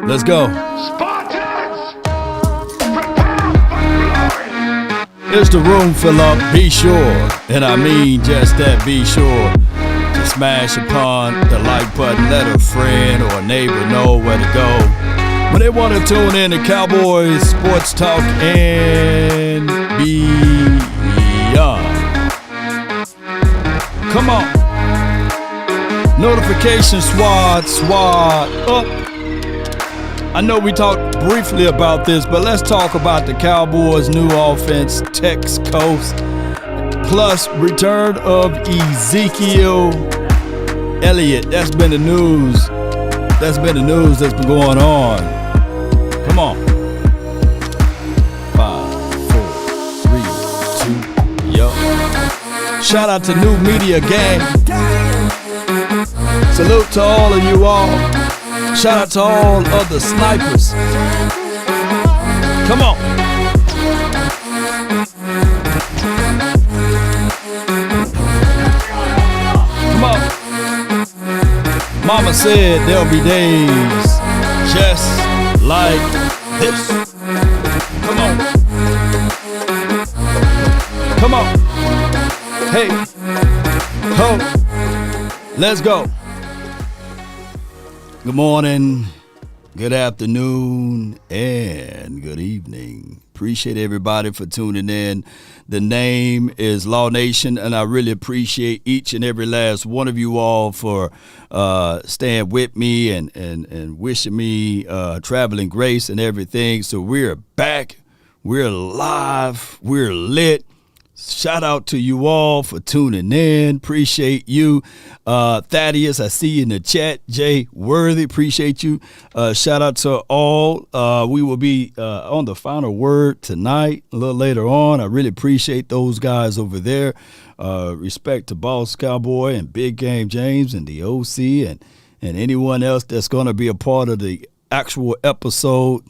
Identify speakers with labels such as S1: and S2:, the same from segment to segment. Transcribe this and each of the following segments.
S1: Let's go.
S2: Spartans, prepare for glory.
S1: Here's the room fill up, be sure, and I mean just that, be sure to smash upon the like button, let a friend or a neighbor know where to go when they want to tune in to Cowboys Sports Talk and beyond. Come on. Notification swat up. I know we talked briefly about this, but let's talk about the Cowboys' new offense, Tex-Coast, plus return of Ezekiel Elliott. That's been the news. That's been the news that's been going on. Come on. 5, 4, 3, 2, yo. Shout out to New Media Gang. Salute to all of you all. Shout out to all of the snipers. Come on. Come on. Mama said there'll be days just like this. Come on. Come on. Hey. Ho. Let's go. Good morning, good afternoon, and good evening. Appreciate everybody for tuning in. The name is Law Nation, and I really appreciate each and every last one of you all for staying with me and wishing me traveling grace and everything. So we're back. We're live. We're lit. Shout out to you all for tuning in. Appreciate you. Thaddeus, I see you in the chat. Jay Worthy, appreciate you. Shout out to all. We will be on the final word tonight, a little later on. I really appreciate those guys over there. Respect to Boss Cowboy and Big Game James and the OC and anyone else that's going to be a part of the actual episode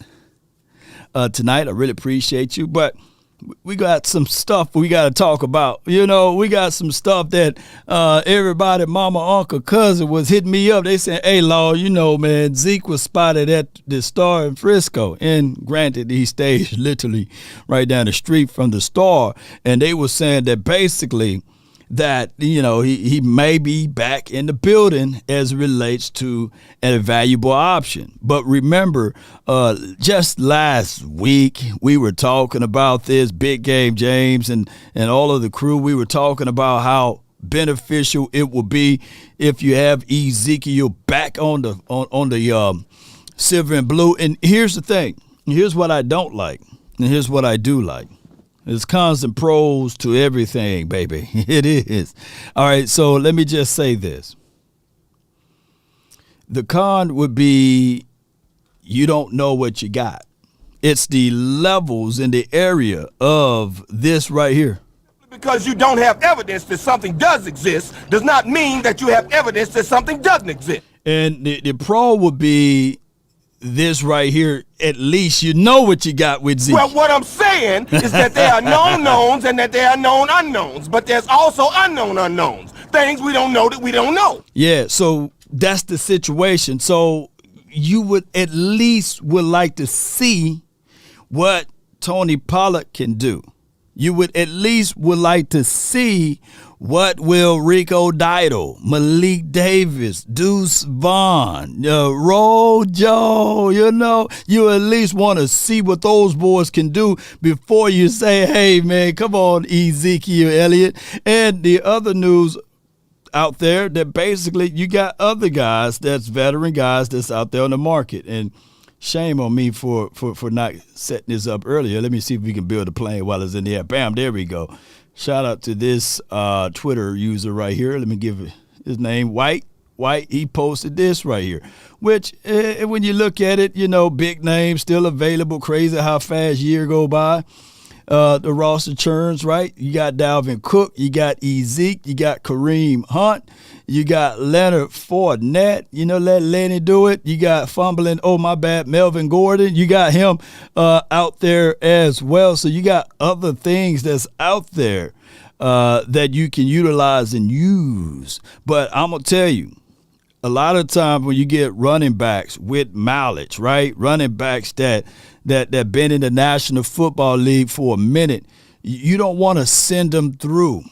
S1: tonight. I really appreciate you. But we got some stuff we got to talk about. You know, we got some stuff that everybody, mama, uncle, cousin was hitting me up. They said, hey, Law, you know, man, Zeke was spotted at the Star in Frisco. And granted, he stays literally right down the street from the Star. And they were saying that basically that, you know, he may be back in the building as it relates to a valuable option. But remember, just last week, we were talking about this, Big Game James and all of the crew. We were talking about how beneficial it will be if you have Ezekiel back on the silver and blue. And here's the thing. Here's what I don't like. And here's what I do like. There's cons and pros to everything, baby. It is. All right, so let me just say this. The con would be you don't know what you got. It's the levels in the area of this right here.
S3: Because you don't have evidence that something does exist does not mean that you have evidence that something doesn't exist.
S1: And the pro would be this right here. At least you know what you got with Zeke.
S3: Well, what I'm saying is that there are known knowns and that there are known unknowns, but there's also unknown unknowns, things we don't know that we don't know.
S1: Yeah, so that's the situation. So you would at least would like to see what Tony Pollard can do. You would at least would like to see what will Rico Didal, Malik Davis, Deuce Vaughn, Roll Joe, you know, you at least want to see what those boys can do before you say, hey, man, come on, Ezekiel Elliott. And the other news out there that basically you got other guys that's veteran guys that's out there on the market. And shame on me for not setting this up earlier. Let me see if we can build a plane while it's in the air. Bam, there we go. Shout out to this Twitter user right here. Let me give his name, White. He posted this right here, which when you look at it, you know, big name, still available. Crazy how fast year go by. The roster churns, right? You got Dalvin Cook, you got Ezeke, you got Kareem Hunt, you got Leonard Fournette, you know, let Lenny do it. You got fumbling, Melvin Gordon. You got him out there as well. So you got other things that's out there that you can utilize and use. But I'm going to tell you, a lot of times when you get running backs with mileage, right? Running backs that been in the National Football League for a minute, you don't want to send them through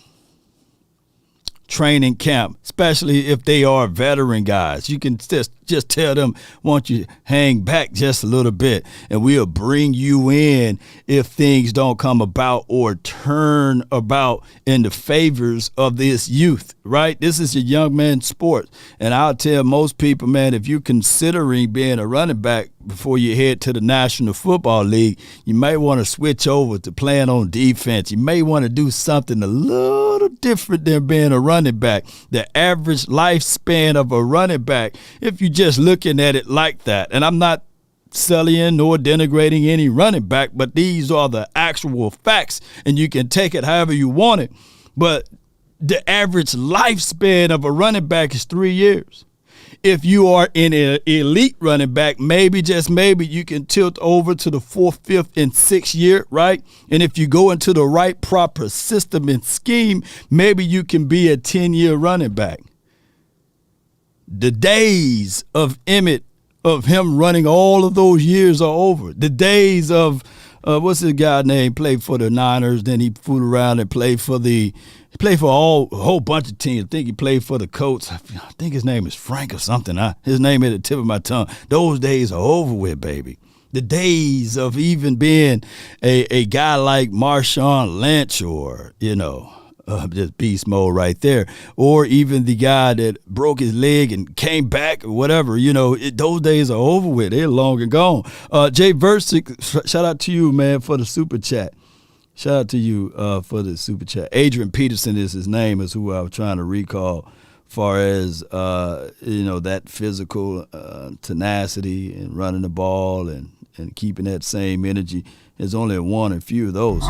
S1: training camp, especially if they are veteran guys. You can just tell them, won't you hang back just a little bit, and we'll bring you in if things don't come about or turn about in the favors of this youth, right? This is a young man's sport. And I'll tell most people, man, if you're considering being a running back before you head to the National Football League, you may want to switch over to playing on defense. You may want to do something a little different than being a running back. The average lifespan of a running back, if you're just looking at it like that, and I'm not sullying nor denigrating any running back, but these are the actual facts, and you can take it however you want it. But the average lifespan of a running back is 3 years. If you are in an elite running back, maybe, just maybe, you can tilt over to the 4th, 5th, and 6th year, right? And if you go into the right proper system and scheme, maybe you can be a 10-year running back. The days of Emmett, of him running all of those years are over. The days of, what's the guy name, played for the Niners, then he fooled around and played for a whole bunch of teams. I think he played for the Colts. I think his name is Frank or something. His name at the tip of my tongue. Those days are over with, baby. The days of even being a guy like Marshawn Lynch or, just beast mode right there, or even the guy that broke his leg and came back or whatever, those days are over with. They're long and gone. Jay Versick, shout out to you, man, for the super chat. Shout out to you for the super chat. Adrian Peterson is his name, is who I was trying to recall, far as, that physical tenacity and running the ball and keeping that same energy. There's only one and few of those.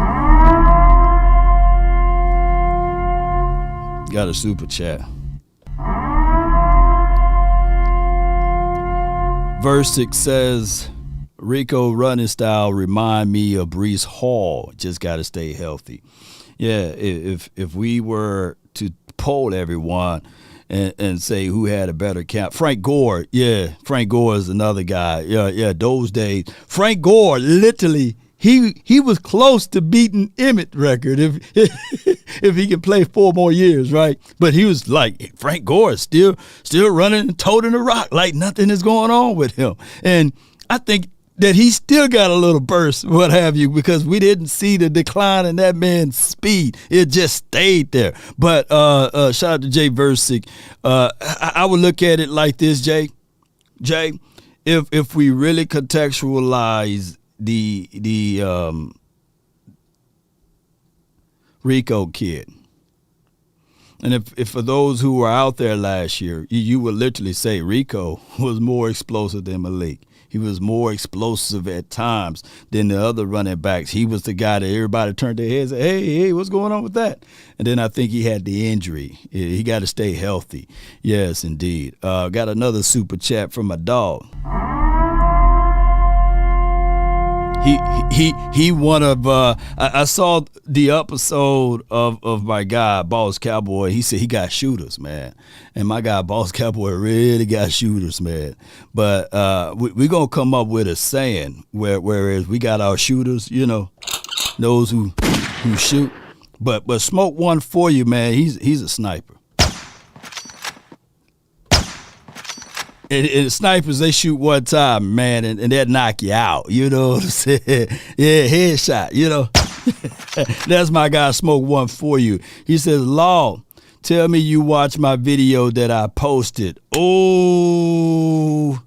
S1: Got a super chat. Versick says, Rico running style remind me of Breece Hall. Just got to stay healthy. Yeah, if we were to poll everyone and say who had a better camp, Frank Gore. Yeah, Frank Gore is another guy. Yeah, those days. Frank Gore, literally, he was close to beating Emmett's record if he can play 4 more years, right? But he was like, Frank Gore is still running and toting the rock like nothing is going on with him. And I think that he still got a little burst, what have you, because we didn't see the decline in that man's speed. It just stayed there. But shout out to Jay Versick. I would look at it like this, Jay. If we really contextualize the Rico kid, and if for those who were out there last year, you would literally say Rico was more explosive than Malik. He was more explosive at times than the other running backs. He was the guy that everybody turned their heads and said, hey, what's going on with that? And then I think he had the injury. He got to stay healthy. Yes, indeed. Got another super chat from my dog. He one of I saw the episode of my guy Boss Cowboy. He said he got shooters, man, and my guy Boss Cowboy really got shooters, man. But we gonna come up with a saying whereas we got our shooters, those who shoot, but smoke one for you, man. He's a sniper. And snipers, they shoot one time, man, and they'll knock you out. You know what I'm saying? Yeah, headshot, That's my guy, Smoke One for you. He says, Law, tell me you watched my video that I posted. Oh.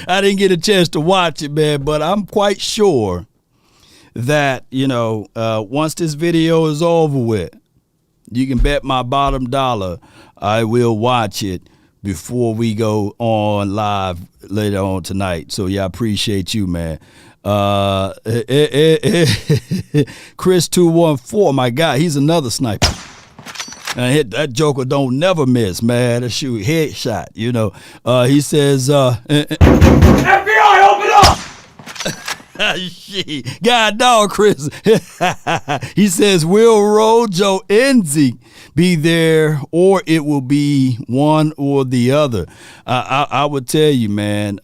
S1: I didn't get a chance to watch it, man, but I'm quite sure that, once this video is over with, you can bet my bottom dollar I will watch it before we go on live later on tonight. So, yeah, I appreciate you, man. Chris 214, my guy, he's another sniper. And that joker don't never miss, man. That shoot headshot, He says,
S2: FBI, open up!
S1: God dog, Chris. He says, Will Rojo Enzi be there, or it will be one or the other. I would tell you, man.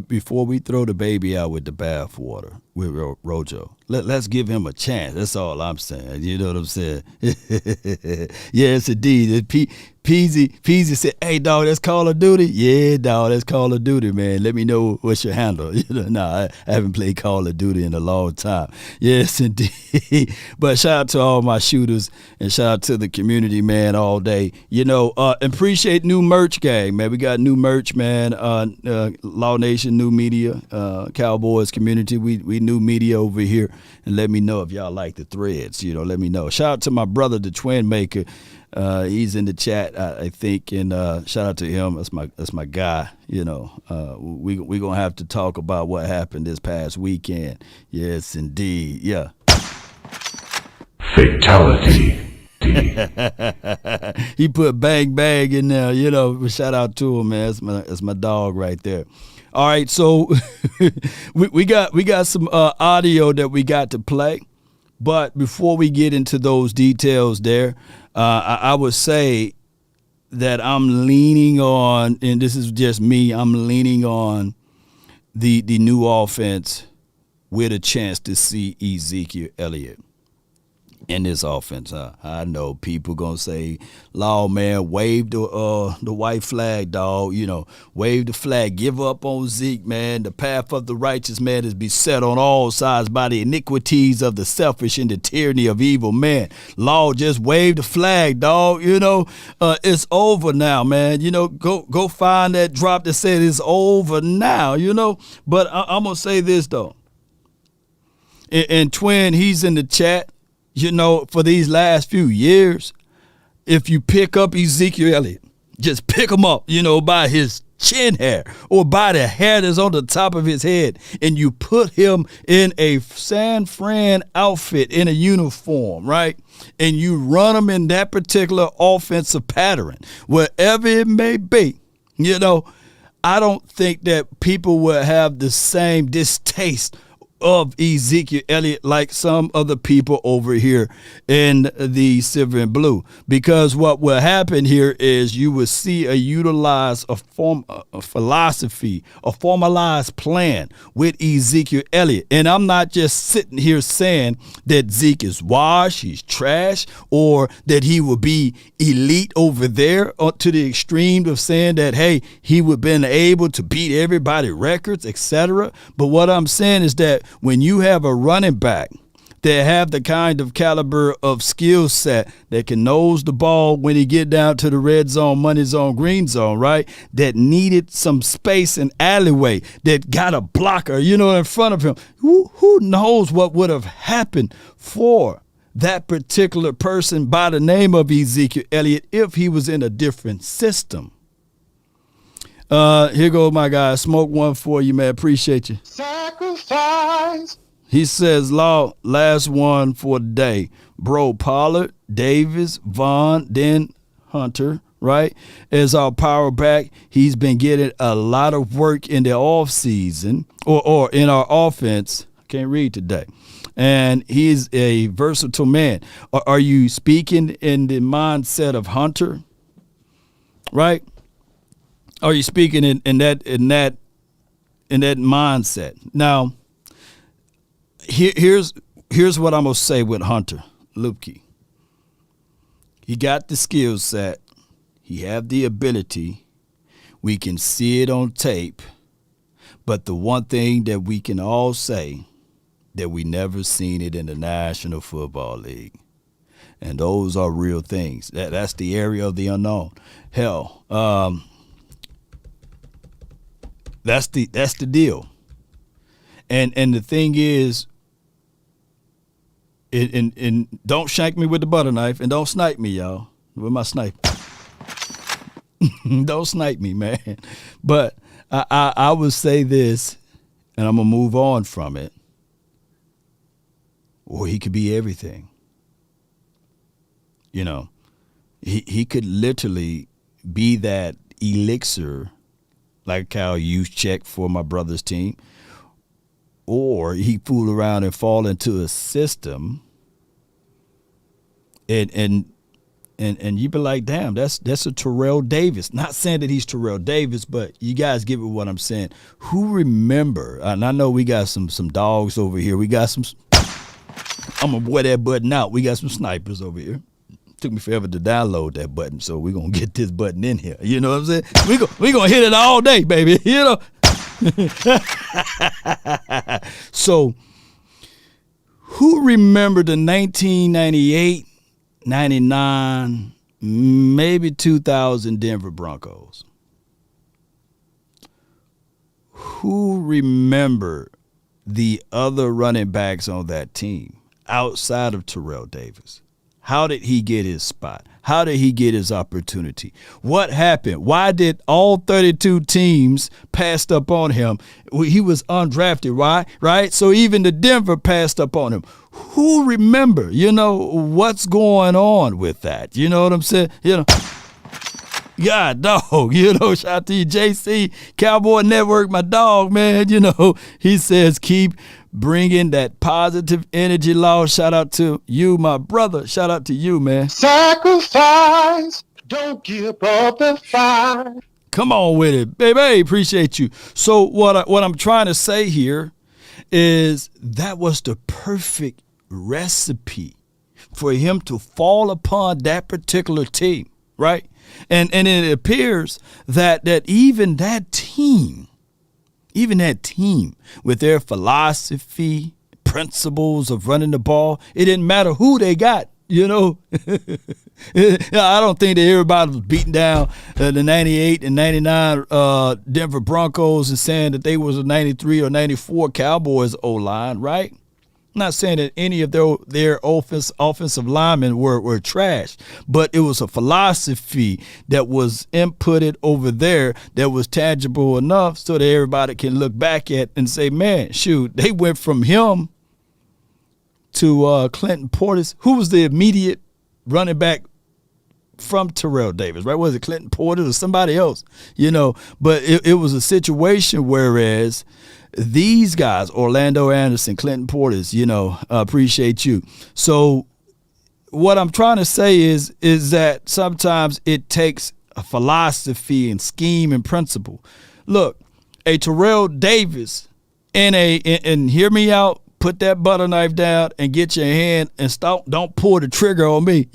S1: Before we throw the baby out with the bathwater with Rojo, let's give him a chance. That's all I'm saying. You know what I'm saying? Yes, indeed. Peasy said, "Hey, dog, that's Call of Duty." Yeah, dog, that's Call of Duty, man. Let me know what's your handle. I haven't played Call of Duty in a long time. Yes, indeed. But shout out to all my shooters and shout out to the community, man, all day. Appreciate new merch gang, man. We got new merch, man. Law Nation, new media, Cowboys community. We new media over here. And let me know if y'all like the threads. Let me know. Shout out to my brother, the Twin Maker. He's in the chat, I think, and shout out to him. That's my guy. We gonna have to talk about what happened this past weekend. Yes, indeed. Yeah.
S2: Fatality.
S1: He put bang bang in there. Shout out to him, man. That's my dog right there. All right, so we got some audio that we got to play, but before we get into those details there. I would say that I'm leaning on, and this is just me, I'm leaning on the new offense with a chance to see Ezekiel Elliott in this offense. I know people gonna say, "Law, man, wave the white flag, dog. Wave the flag. Give up on Zeke, man. The path of the righteous man is beset on all sides by the iniquities of the selfish and the tyranny of evil man. Law, just wave the flag, dog. It's over now, man. Go find that drop that said it's over now. But I'm gonna say this though. And Twin, he's in the chat. For these last few years, if you pick up Ezekiel Elliott, just pick him up, by his chin hair or by the hair that's on the top of his head, and you put him in a San Fran outfit, in a uniform, right? And you run him in that particular offensive pattern, wherever it may be, I don't think that people will have the same distaste of Ezekiel Elliott like some other people over here in the silver and blue, because what will happen here is you will see a philosophy, a formalized plan with Ezekiel Elliott. And I'm not just sitting here saying that Zeke is washed, he's trash, or that he will be elite over there, to the extreme of saying that, hey, he would have been able to beat everybody records, etc. But what I'm saying is that when you have a running back that have the kind of caliber of skill set that can nose the ball when he get down to the red zone, money zone, green zone, right? That needed some space and alleyway, that got a blocker, in front of him. Who knows what would have happened for that particular person by the name of Ezekiel Elliott if he was in a different system. Here goes my guy. Smoke one for you, man. Appreciate you.
S3: Sacrifice.
S1: He says, Law, last one for the day. Bro, Pollard, Davis, Vaughn, then Hunter, right? As our power back, he's been getting a lot of work in the offseason or in our offense. I can't read today. And he's a versatile man. Are you speaking in the mindset of Hunter, right? Are you speaking in that mindset? Now, here's what I'm gonna say with Hunter Lupke. He got the skill set. He have the ability. We can see it on tape. But the one thing that we can all say that we never seen it in the National Football League. And those are real things. That's the area of the unknown. Hell, that's the deal. And the thing is, and don't shank me with the butter knife, and don't snipe me, y'all. With my snipe. Don't snipe me, man. But I would say this, and I'm gonna move on from it. Or he could be everything. He could literally be that elixir, like how you check for my brother's team, or he fool around and fall into a system and you be like, damn, that's a Terrell Davis. Not saying that he's Terrell Davis, but you guys get what I'm saying. Who remember, and I know we got some dogs over here. We got some, I'm going to wear that button out. We got some snipers over here. Took me forever to download that button, so we're going to get this button in here. You know what I'm saying? We going to hit it all day, baby. You know? So, who remember the 1998, 99, maybe 2000 Denver Broncos? Who remember the other running backs on that team outside of Terrell Davis? How did he get his spot? How did he get his opportunity? What happened? Why did all 32 teams passed up on him? He was undrafted, right? So even the Denver passed up on him. Who remember, what's going on with that? You know what I'm saying? God, dog, shout out to you, JC, Cowboy Network, my dog, man, he says, keep bringing that positive energy, Law. Shout out to you, my brother. Shout out to you, man.
S3: Sacrifice, don't give up the fight.
S1: Come on with it, baby. Appreciate you. So what I'm trying to say here is that was the perfect recipe for him to fall upon that particular team, right? And it appears that even that team with their philosophy, principles of running the ball, it didn't matter who they got, I don't think that everybody was beating down the 98 and 99 Denver Broncos and saying that they was a 93 or 94 Cowboys O-line, right? I'm not saying that any of their offensive linemen were trash, but it was a philosophy that was inputted over there that was tangible enough so that everybody can look back at and say, man, shoot, they went from him to Clinton Portis, who was the immediate running back from Terrell Davis, right? Was it Clinton Portis or somebody else? But it was a situation whereas these guys, Orlando Anderson, Clinton Portis, appreciate you. So what I'm trying to say is that sometimes it takes a philosophy and scheme and principle. Look, a Terrell Davis and hear me out, put that butter knife down and get your hand and don't pull the trigger on me.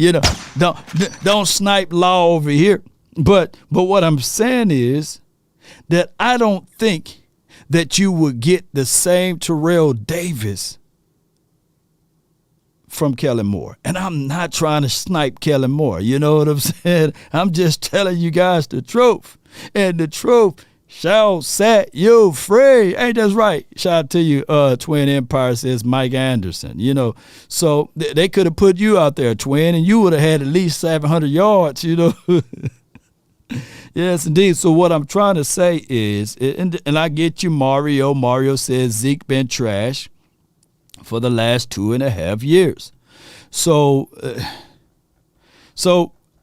S1: Don't snipe Law over here. But what I'm saying is that I don't think that you would get the same Terrell Davis from Kellen Moore. And I'm not trying to snipe Kellen Moore. You know what I'm saying? I'm just telling you guys the truth. And the truth shall set you free. Ain't that right? Shout out to you, Twin Empire, says Mike Anderson. So they could have put you out there, Twin, and you would have had at least 700 yards, Yes, indeed. So what I'm trying to say is, and I get you, Mario. Mario says Zeke been trash for the last 2.5 years. So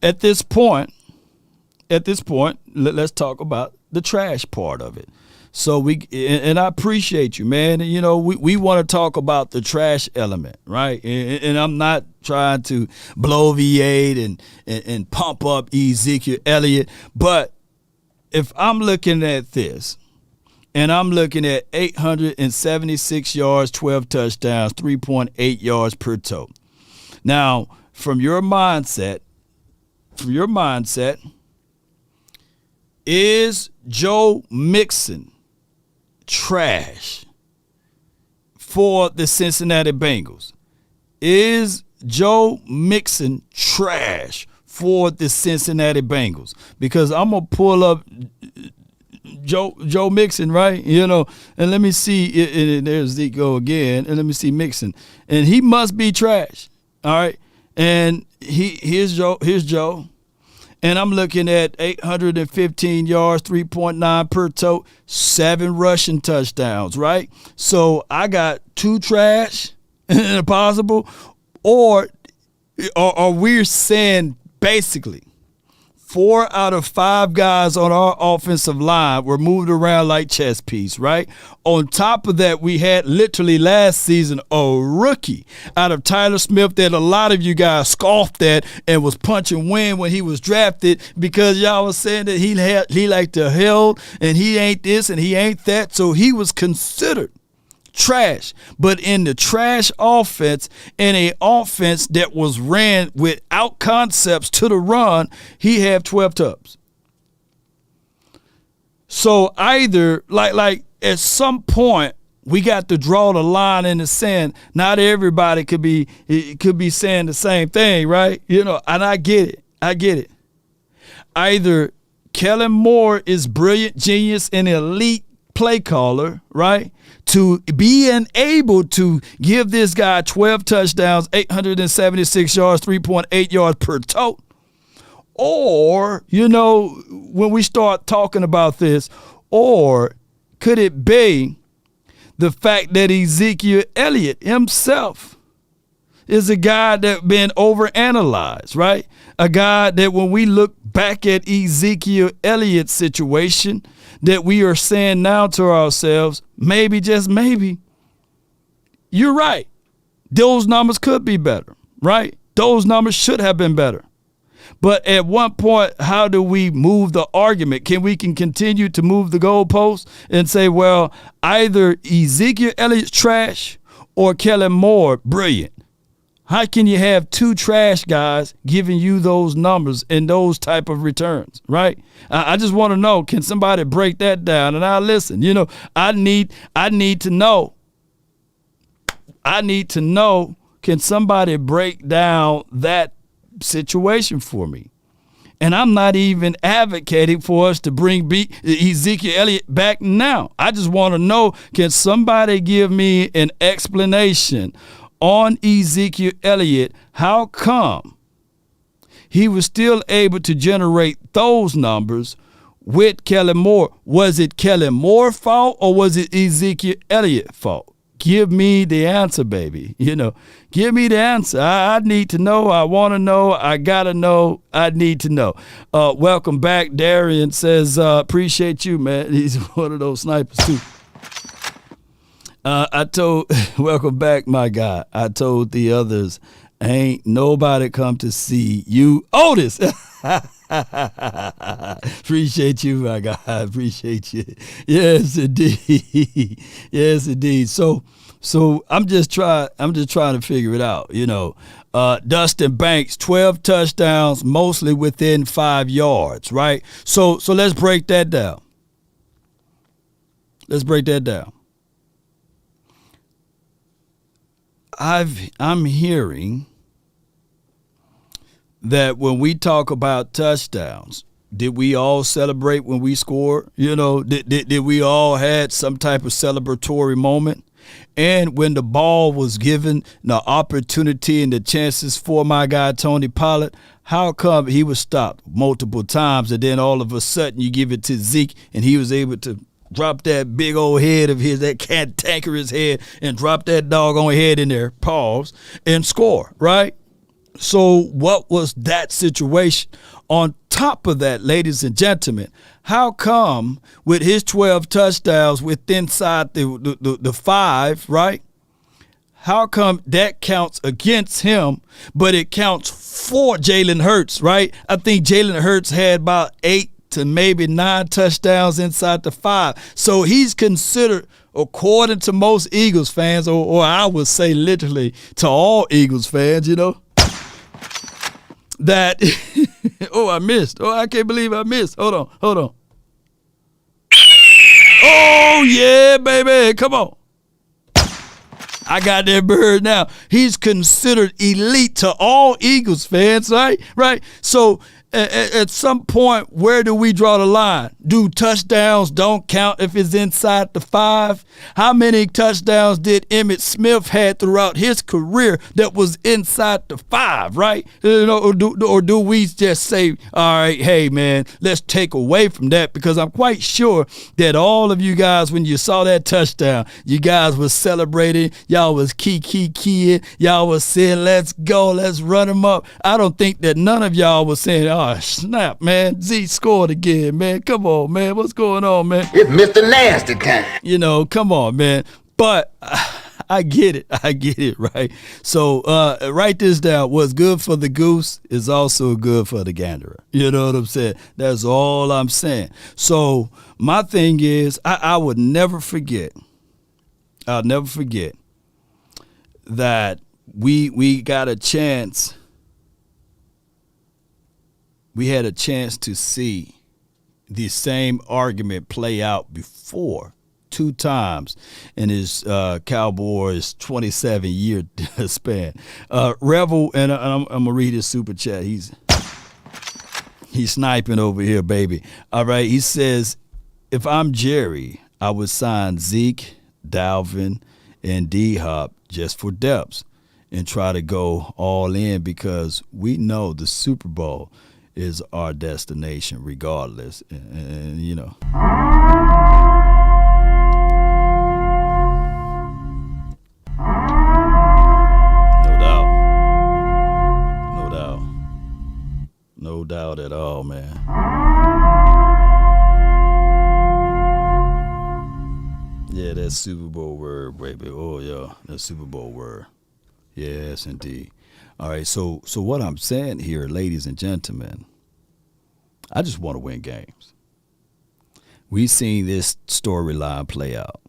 S1: at this point, let's talk about the trash part of it. So I appreciate you, man. We want to talk about the trash element, right? And I'm not trying to bloviate and pump up Ezekiel Elliott, but if I'm looking at this and I'm looking at 876 yards, 12 touchdowns, 3.8 yards per tote. Now, from your mindset, is Joe Mixon trash for the Cincinnati Bengals? Is Joe Mixon trash for the Cincinnati Bengals? Because I'm going to pull up Joe Mixon, right? And let me see. And there's Zeke go again. And let me see Mixon. And he must be trash. All right. And here's Joe. And I'm looking at 815 yards, 3.9 per tote, 7 rushing touchdowns, right? So I got 2 trash possible, or we're saying basically 4 out of 5 guys on our offensive line were moved around like chess piece, right? On top of that, we had literally last season a rookie out of Tyler Smith that a lot of you guys scoffed at and was punching wind when he was drafted because y'all was saying that he liked to held and he ain't this and he ain't that. So he was considered trash. But in the trash offense, in a offense that was ran without concepts to the run, he had 12 tubs. So either like at some point we got to draw the line in the sand. Not everybody could be saying the same thing, right? You know, and I get it. Either Kellen Moore is brilliant, genius, and elite play caller, right? To being able to give this guy 12 touchdowns, 876 yards, 3.8 yards per tote. Or, you know, when we start talking about this, or could it be the fact that Ezekiel Elliott himself is a guy that been overanalyzed, right? A guy that when we look back at Ezekiel Elliott's situation, that we are saying now to ourselves, maybe, just maybe, you're right. Those numbers could be better, right? Those numbers should have been better. But at one point, how do we move the argument? Can we continue to move the goalposts and say, well, either Ezekiel Elliott's trash or Kellen Moore brilliant? How can you have 2 trash guys giving you those numbers and those type of returns, right? I just want to know, can somebody break that down? And I listen, you know, I need to know. Can somebody break down that situation for me? And I'm not even advocating for us to bring Ezekiel Elliott back now. I just want to know, can somebody give me an explanation on Ezekiel Elliott? How come he was still able to generate those numbers with Kellen Moore? Was it Kellen Moore's fault or was it Ezekiel Elliott's fault? Give me the answer, baby. You know, give me the answer. I need to know. I want to know. I got to know. I need to know. Welcome back. Darian says, appreciate you, man. He's one of those snipers, too. Welcome back, my guy. I told the others, ain't nobody come to see you. Otis! Appreciate you, my guy. Appreciate you. Yes, indeed. Yes, indeed. So I'm just trying to figure it out. You know, Dustin Banks, 12 touchdowns, mostly within 5 yards, right? So let's break that down. I'm hearing that when we talk about touchdowns, did we all celebrate when we scored? You know, did we all had some type of celebratory moment? And when the ball was given the opportunity and the chances for my guy Tony Pollard, how come he was stopped multiple times and then all of a sudden you give it to Zeke and he was able to drop that big old head of his, that cantankerous head, and drop that doggone head in there, pause, and score, right? So what was that situation? On top of that, ladies and gentlemen, how come with his 12 touchdowns within inside the 5, right? How come that counts against him, but it counts for Jalen Hurts, right? I think Jalen Hurts had about 8 to maybe 9 touchdowns inside the 5. So he's considered, according to most Eagles fans, or I would say literally to all Eagles fans, you know, that, I missed. I can't believe I missed. Hold on. Oh, yeah, baby. Come on. I got that bird now. He's considered elite to all Eagles fans, right? Right. So at some point, where do we draw the line? Do touchdowns don't count if it's inside the 5? How many touchdowns did Emmitt Smith had throughout his career that was inside the 5, right? You know, or do we just say, all right, hey, man, let's take away from that? Because I'm quite sure that all of you guys, when you saw that touchdown, you guys was celebrating. Y'all was keying. Y'all was saying, let's go, let's run them up. I don't think that none of y'all was saying, Oh, snap, man. Z scored again, man. Come on, man. What's going on, man?
S3: It's Mr. Nasty time.
S1: Come on, man. But I get it, right? So write this down. What's good for the goose is also good for the ganderer. You know what I'm saying? That's all I'm saying. So my thing is, I would never forget. I'll never forget that we got a chance. We had a chance to see the same argument play out before 2 times in his Cowboys 27-year span. Revel, and I'm gonna read his super chat. He's sniping over here, baby. All right, he says, if I'm Jerry, I would sign Zeke, Dalvin, and D-Hop just for depths and try to go all in because we know the Super Bowl is our destination regardless. And you know. No doubt at all, man. Yeah, that Super Bowl word, baby. Oh, yeah, that Super Bowl word. Yes, indeed. All right, so what I'm saying here, ladies and gentlemen, I just want to win games. We've seen this storyline play out.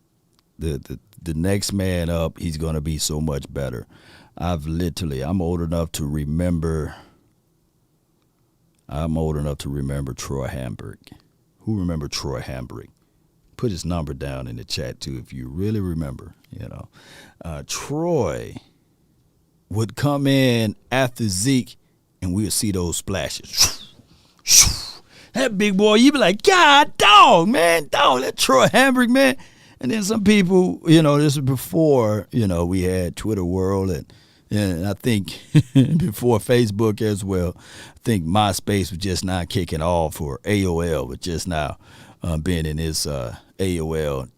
S1: The next man up, he's going to be so much better. I'm old enough to remember. Troy Hamburg. Who remember Troy Hamburg? Put his number down in the chat too if you really remember. Troy would come in after Zeke, and we'll see those splashes. That big boy, you be like, God, dog, man, dog, that Troy Hamburg, man. And then some people, this was before, we had Twitter World and I think before Facebook as well. I think MySpace was just now kicking off, or AOL was just now being in this AOL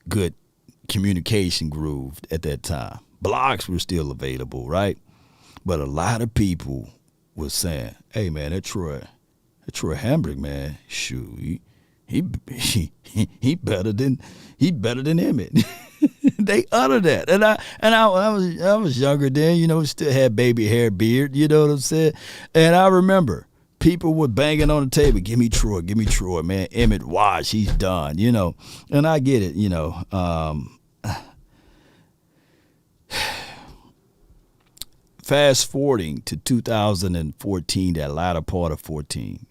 S1: good communication groove at that time. Blogs were still available, right? But a lot of people was saying, hey, man, that Troy Hamburg, man, shoot, he better than Emmett. They utter that, and I was younger then, still had baby hair, beard, you know what I'm saying? And I remember people were banging on the table, give me Troy, man. Emmett Wash, he's done, and I get it, Fast forwarding to 2014, that latter part of 14,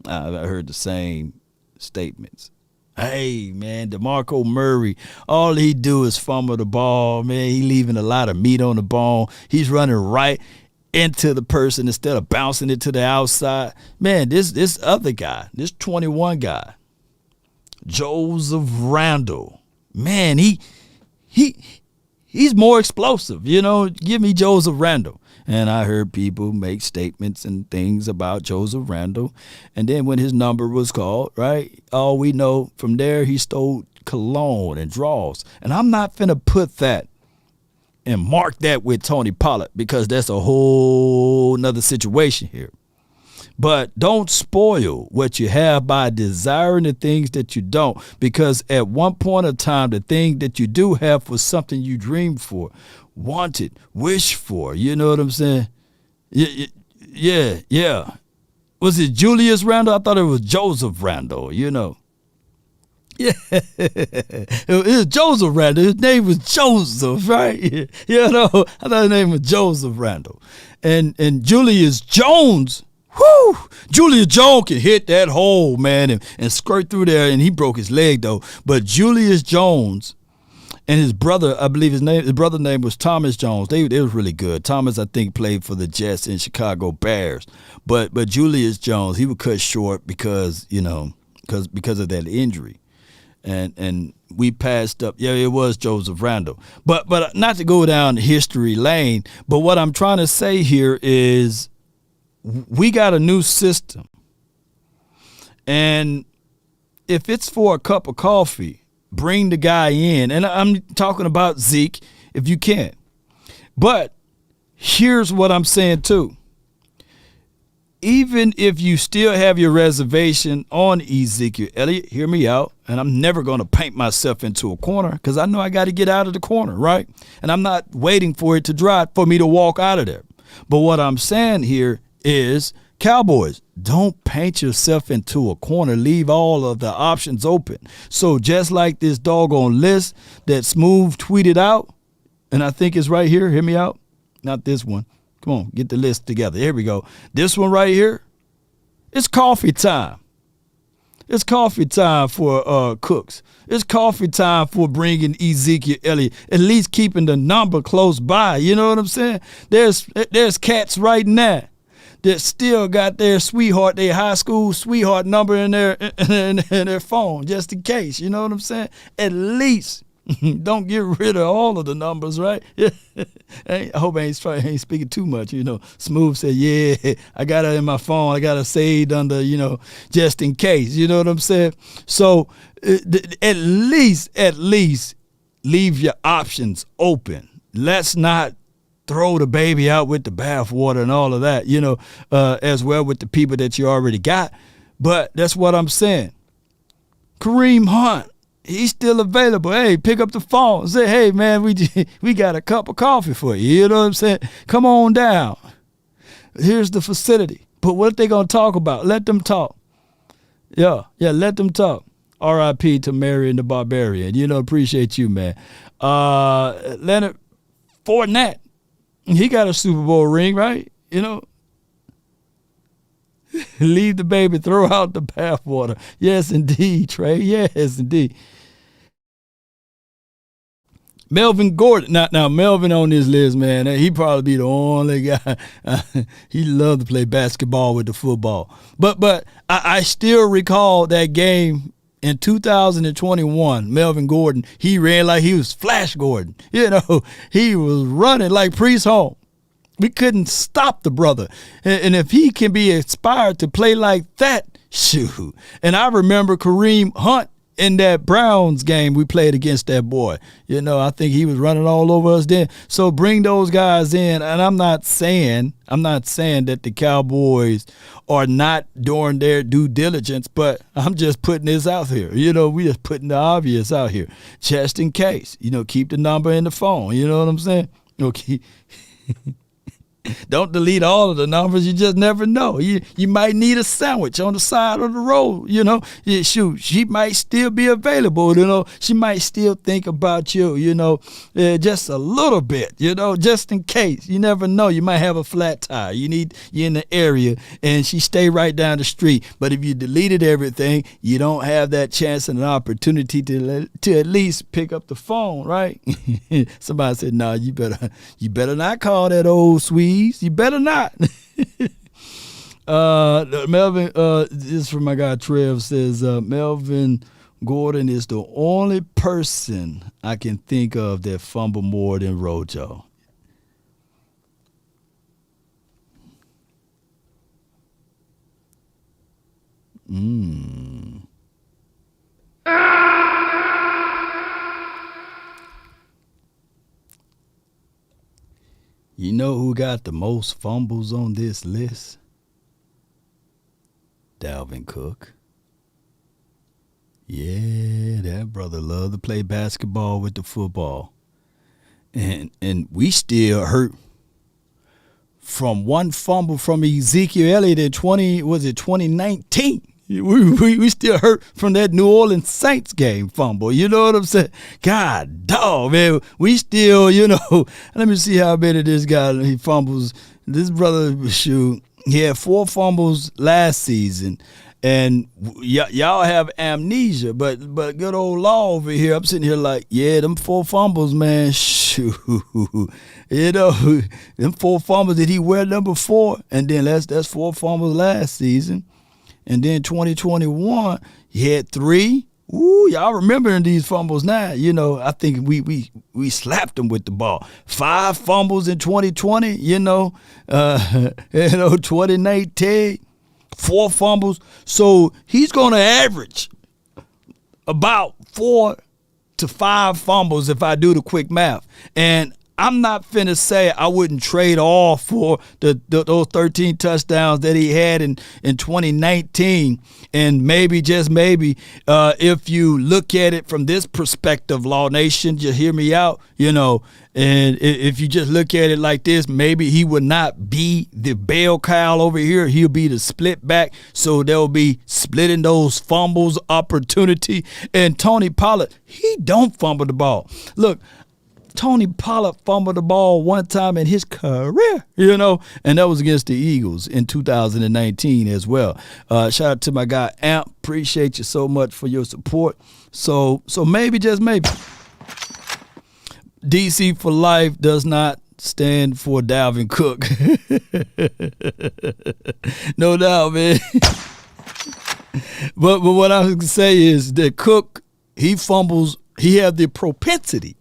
S1: I heard the same statements. Hey, man, DeMarco Murray, all he do is fumble the ball, man. He leaving a lot of meat on the bone. He's running right into the person instead of bouncing it to the outside. Man, this other guy, this 21 guy, Joseph Randle, man, he's more explosive, give me Joseph Randle. And I heard people make statements and things about Joseph Randle. And then when his number was called, right, all we know from there, he stole cologne and draws. And I'm not finna put that and mark that with Tony Pollard, because that's a whole nother situation here. But don't spoil what you have by desiring the things that you don't, because at one point of time, the thing that you do have was something you dreamed for, wanted, wished for. You know what I'm saying? Yeah. Was it Julius Randle? I thought it was Joseph Randle, Yeah. It was Joseph Randle. His name was Joseph, right? I thought his name was Joseph Randle. And Julius Jones, whoo! Julius Jones can hit that hole, man, and skirt through there, and he broke his leg, though. But Julius Jones and his brother, I believe his brother's name was Thomas Jones. They was really good. Thomas, I think, played for the Jets and Chicago Bears. But Julius Jones, he was cut short because of that injury. And we passed up. Yeah, it was Joseph Randle. But not to go down history lane, but what I'm trying to say here is we got a new system. And if it's for a cup of coffee, bring the guy in. And I'm talking about Zeke, if you can. But here's what I'm saying too. even if you still have your reservation on Ezekiel Elliott, hear me out, and I'm never going to paint myself into a corner because I know I got to get out of the corner, right? And I'm not waiting for it to dry for me to walk out of there. But what I'm saying here is, Cowboys, don't paint yourself into a corner. Leave all of the options open. So just like this doggone list that Smooth tweeted out, and I think it's right here, hear me out, not this one. Come on, get the list together. Here we go. This one right here, it's coffee time. It's coffee time for Cooks. It's coffee time for bringing Ezekiel Elliott, at least keeping the number close by. You know what I'm saying? There's cats right now that still got their sweetheart, their high school sweetheart number in their phone, just in case. You know what I'm saying? At least don't get rid of all of the numbers, right? I hope I ain't speaking too much. You know, Smooth said, yeah, I got it in my phone. I got it saved under, just in case. You know what I'm saying? So at least leave your options open. Let's not throw the baby out with the bathwater and all of that, as well with the people that you already got. But that's what I'm saying. Kareem Hunt, he's still available. Hey, pick up the phone. Say, hey, man, we got a cup of coffee for you. You know what I'm saying? Come on down. Here's the facility. But what they going to talk about? Let them talk. Yeah, let them talk. R.I.P. to Marion the Barbarian. Appreciate you, man. Leonard Fournette, he got a Super Bowl ring, right? Leave the baby, throw out the bathwater. Yes, indeed, Trey. Yes, indeed. Melvin Gordon. Now Melvin on this list, man, he probably be the only guy. He loved to play basketball with the football. But I still recall that game in 2021, Melvin Gordon, he ran like he was Flash Gordon. He was running like Priest Home. We couldn't stop the brother. And if he can be inspired to play like that, shoot. And I remember Kareem Hunt in that Browns game we played against that boy. I think he was running all over us then. So bring those guys in. And I'm not saying that the Cowboys are not doing their due diligence, but I'm just putting this out here. We just putting the obvious out here. Just in case. Keep the number in the phone. You know what I'm saying? Okay. Don't delete all of the numbers. You just never know. You might need a sandwich on the side of the road. Shoot, she might still be available. She might still think about you. Just a little bit. Just in case. You never know. You might have a flat tire. You in the area, and she stay right down the street. But if you deleted everything, you don't have that chance and an opportunity to at least pick up the phone, right? Somebody said, "No, you better not call that old sweet. You better not." Melvin, this is from my guy Trev, says Melvin Gordon is the only person I can think of that fumble more than Rojo. You know who got the most fumbles on this list? Dalvin Cook. Yeah, that brother loved to play basketball with the football. And we still hurt from one fumble from Ezekiel Elliott in 2019. We still hurt from that New Orleans Saints game fumble. You know what I'm saying? God dog, man. We still, let me see how many this guy, he fumbles. This brother, shoot, he had 4 fumbles last season. And y'all have amnesia, but good old Law over here, I'm sitting here like, yeah, them 4 fumbles, man, shoot. Them 4 fumbles, did he wear number 4? And then that's 4 fumbles last season. And then 2021, he had 3. Ooh, y'all remembering these fumbles now. I think we slapped him with the ball. 5 fumbles in 2020, 2019, 4 fumbles. So he's going to average about 4 to 5 fumbles if I do the quick math. And I'm not finna say I wouldn't trade all for those 13 touchdowns that he had in 2019. And maybe, just maybe, if you look at it from this perspective, Law Nation, just hear me out, and if you just look at it like this, maybe he would not be the bell cow over here. He'll be the split back. So they'll be splitting those fumbles opportunity. And Tony Pollard, he don't fumble the ball. Look, Tony Pollard fumbled the ball one time in his career, and that was against the Eagles in 2019 as well. Shout out to my guy Amp. Appreciate you so much for your support. So maybe, just maybe, DC for life does not stand for Dalvin Cook. No doubt, man. But what I was going to say is that Cook, he fumbles, he has the propensity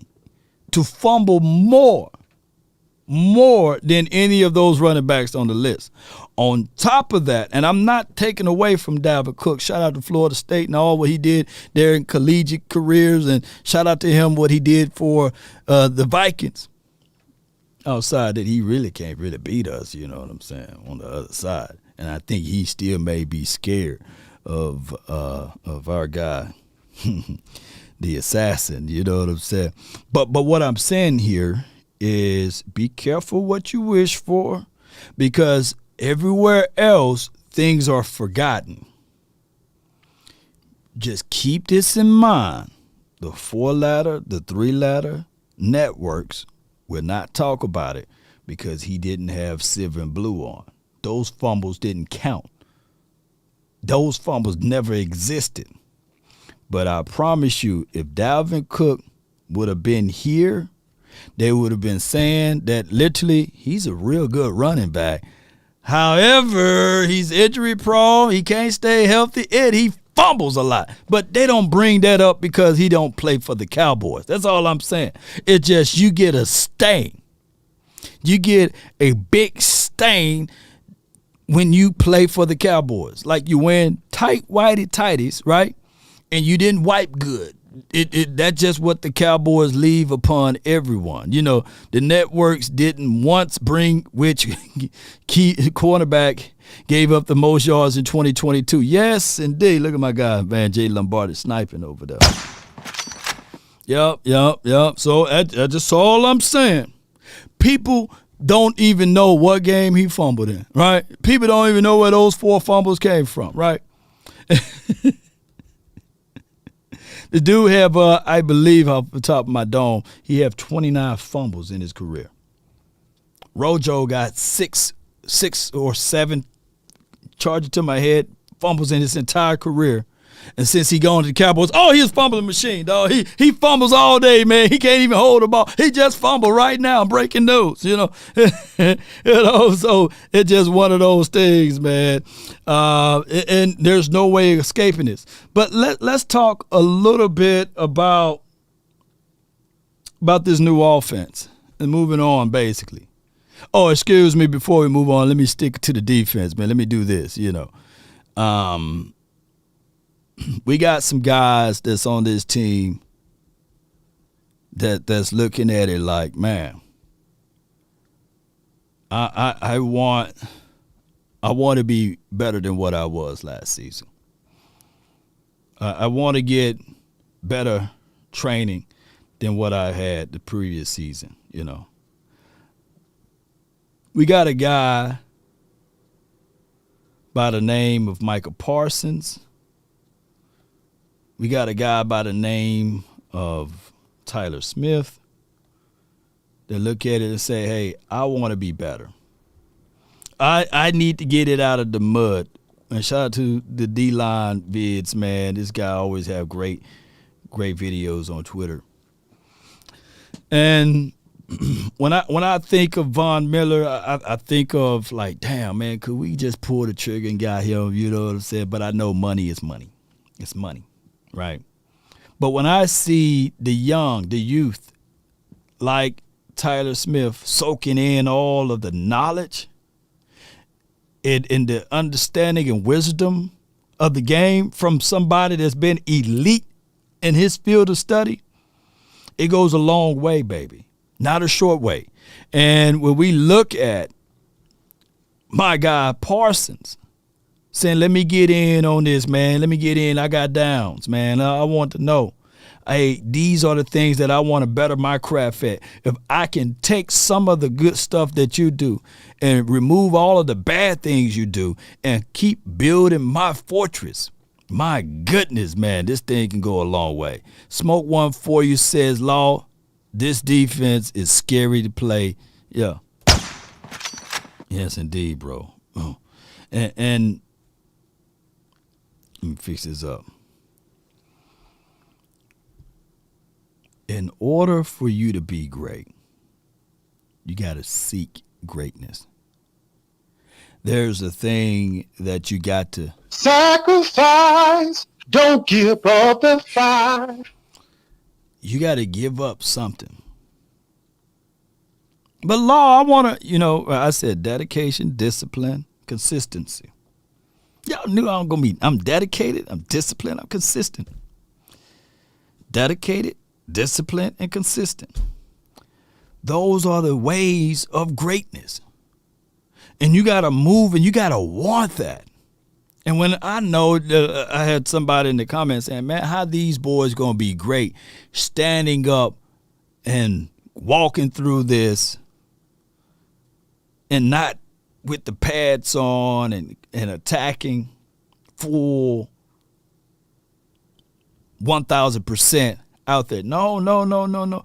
S1: to fumble more than any of those running backs on the list. On top of that, and I'm not taking away from Dalvin Cook. Shout out to Florida State and all what he did there in collegiate careers, and shout out to him what he did for the Vikings. Outside that, he really can't really beat us, you know what I'm saying, on the other side. And I think he still may be scared of our guy, the assassin, you know what I'm saying? But what I'm saying here is be careful what you wish for, because everywhere else things are forgotten. Just keep this in mind. The 4-ladder, the 3-ladder networks will not talk about it because he didn't have silver and blue on. Those fumbles didn't count. Those fumbles never existed. But I promise you, if Dalvin Cook would have been here, they would have been saying that literally he's a real good running back. However, he's injury prone. He can't stay healthy, and he fumbles a lot. But they don't bring that up because he don't play for the Cowboys. That's all I'm saying. It's just you get a stain. You get a big stain when you play for the Cowboys. Like you wearing tight whitey tighties, right? And you didn't wipe good. That's just what the Cowboys leave upon everyone. The networks didn't once bring which key cornerback gave up the most yards in 2022. Yes, indeed. Look at my guy, Van J. Lombardi, sniping over there. Yep. So that's all I'm saying. People don't even know what game he fumbled in, right? People don't even know where those 4 fumbles came from, right? The dude have, I believe, off the top of my dome, he have 29 fumbles in his career. Rojo got 6 or 7, charge it to my head, fumbles in his entire career. And since he gone to the Cowboys, he's a fumbling machine, dog. He fumbles all day, man. He can't even hold the ball. He just fumbled right now, breaking news, So it's just one of those things, man. And there's no way of escaping this. But let's talk a little bit about this new offense and moving on, basically. Oh, excuse me, before we move on, let me stick to the defense, man. Let me do this, we got some guys that's on this team that's looking at it like, man, I want to be better than what I was last season. I want to get better training than what I had the previous season, We got a guy by the name of Micah Parsons. We got a guy by the name of Tyler Smith that look at it and say, hey, I want to be better. I need to get it out of the mud. And shout out to the D-Line vids, man. This guy always have great videos on Twitter. And when I think of Von Miller, I think of like, damn, man, could we just pull the trigger and got him, you know what I'm saying? But I know money is money. It's money. Right. But when I see the youth, like Tyler Smith, soaking in all of the knowledge and the understanding and wisdom of the game from somebody that's been elite in his field of study, it goes a long way, baby. not a short way. And when we look at my guy Parsons saying, let me get in on this, man. Let me get in. I got downs, man. I want to know. Hey, these are the things that I want to better my craft at. If I can take some of the good stuff that you do and remove all of the bad things you do and keep building my fortress, my goodness, man, this thing can go a long way. Smoke one for you says, Law, this defense is scary to play. Yeah. Yes, indeed, bro. And let me fix this up. In order for you to be great, you got to seek greatness. There's a thing that you got to
S4: sacrifice. Don't give up the fight.
S1: You got to give up something. But Law, I want to, I said dedication, discipline, consistency. Y'all knew I'm dedicated, I'm disciplined, I'm consistent. Dedicated, disciplined, and consistent. Those are the ways of greatness. And you got to move and you got to want that. And when I know, I had somebody in the comments saying, man, how these boys going to be great standing up and walking through this and not with the pads on and attacking full 1,000% out there. No.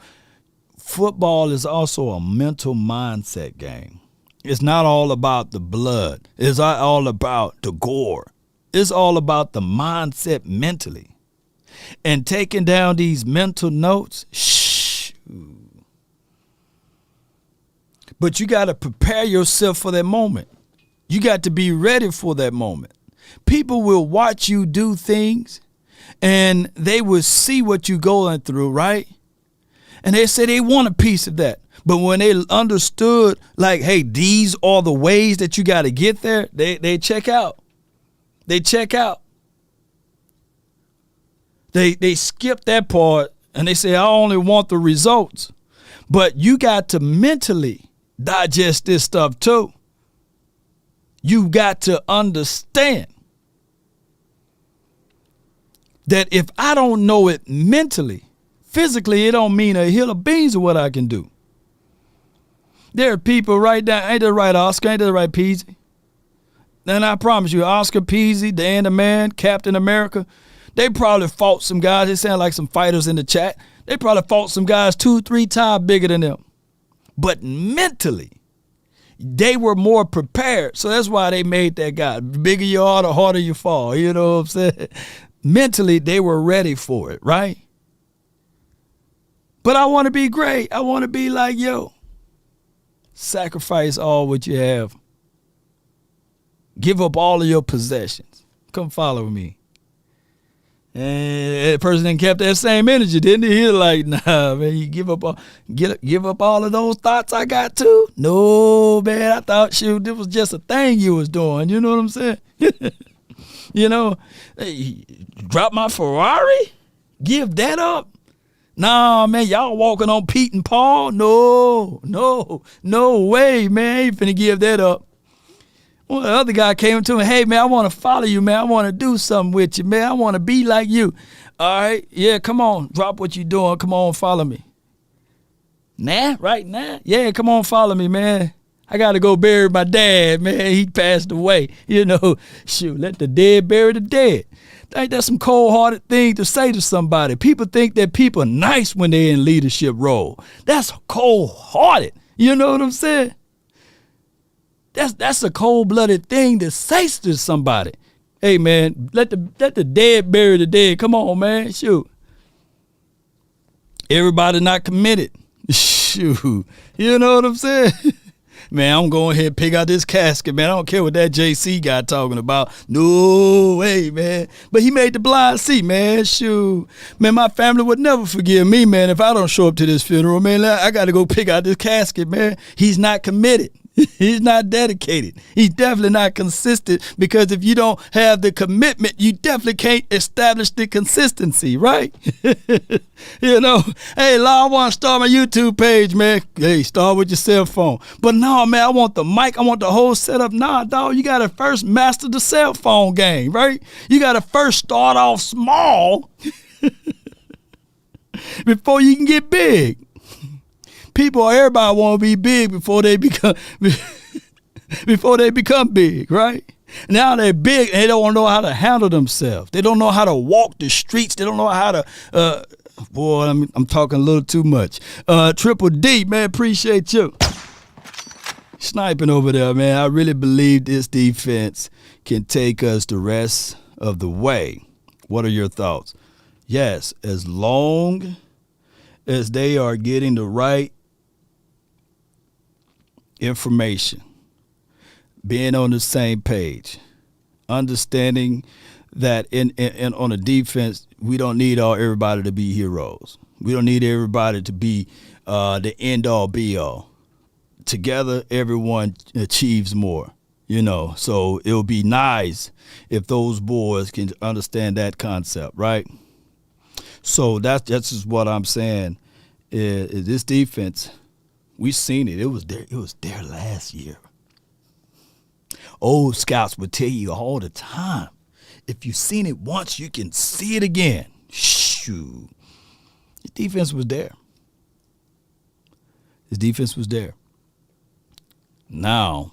S1: Football is also a mental mindset game. It's not all about the blood. It's not all about the gore. It's all about the mindset mentally. And taking down these mental notes, but you got to prepare yourself for that moment. You got to be ready for that moment. People will watch you do things and they will see what you're going through, right? And they say they want a piece of that. But when they understood, like, hey, these are the ways that you got to get there, they check out. They check out. They skip that part and they say, I only want the results. But you got to mentally digest this stuff too. You got to understand that if I don't know it mentally, physically, it don't mean a hill of beans of what I can do. There are people right now, ain't that right, Oscar? Ain't that right, Peasy? And I promise you, Oscar, Peasy, Dan the Man, Captain America, they probably fought some guys. They sound like some fighters in the chat. They probably fought some guys 2-3 times bigger than them. But mentally, they were more prepared. So that's why they made that guy. The bigger you are, the harder you fall. You know what I'm saying? Mentally, they were ready for it, right? But I want to be great. I want to be like, yo, sacrifice all what you have. Give up all of your possessions. Come follow me. And that person then kept that same energy, didn't he? He was like, nah, man, you give up all of those thoughts I got too? No, man, I thought, shoot, this was just a thing you was doing. You know what I'm saying? Hey, drop my Ferrari? Give that up? Nah, man, y'all walking on Pete and Paul? No way, man. I ain't finna give that up. Well, the other guy came to me, hey, man, I want to follow you, man. I want to do something with you, man. I want to be like you. All right, yeah, come on. Drop what you doing. Come on, follow me. Nah, right now? Yeah, come on, follow me, man. I got to go bury my dad, man. He passed away. Shoot, let the dead bury the dead. I think that's some cold-hearted thing to say to somebody. People think that people are nice when they're in leadership role. That's cold-hearted. You know what I'm saying? That's a cold-blooded thing to say to somebody. Hey, man, let the dead bury the dead. Come on, man. Shoot. Everybody not committed. Shoot. You know what I'm saying? Man, I'm going ahead and pick out this casket, man. I don't care what that JC guy talking about. No way, man. But he made the blind see, man. Shoot. Man, my family would never forgive me, man, if I don't show up to this funeral, man. I got to go pick out this casket, man. He's not committed. He's not dedicated. He's definitely not consistent, because if you don't have the commitment, you definitely can't establish the consistency, right? You know, hey, Law, I want to start my YouTube page, man. Hey, start with your cell phone. But no, man, I want the mic. I want the whole setup. Nah, dog, you got to first master the cell phone game, right? You got to first start off small before you can get big. Everybody want to be big before they become big, right? Now they're big and they don't know how to handle themselves. They don't know how to walk the streets. They don't know how to. Boy, I'm talking a little too much. Triple D, man, appreciate you sniping over there, man. I really believe this defense can take us the rest of the way. What are your thoughts? Yes, as long as they are getting the right information, being on the same page, understanding that in on a defense, we don't need everybody to be heroes. We don't need everybody to be the end all be all. Together, everyone achieves more, you know. So it'll be nice if those boys can understand that concept, right? So that's just what I'm saying. Is this defense, we seen it. It was there last year. Old scouts would tell you all the time, if you've seen it once, you can see it again. Shoot. His defense was there. His defense was there. Now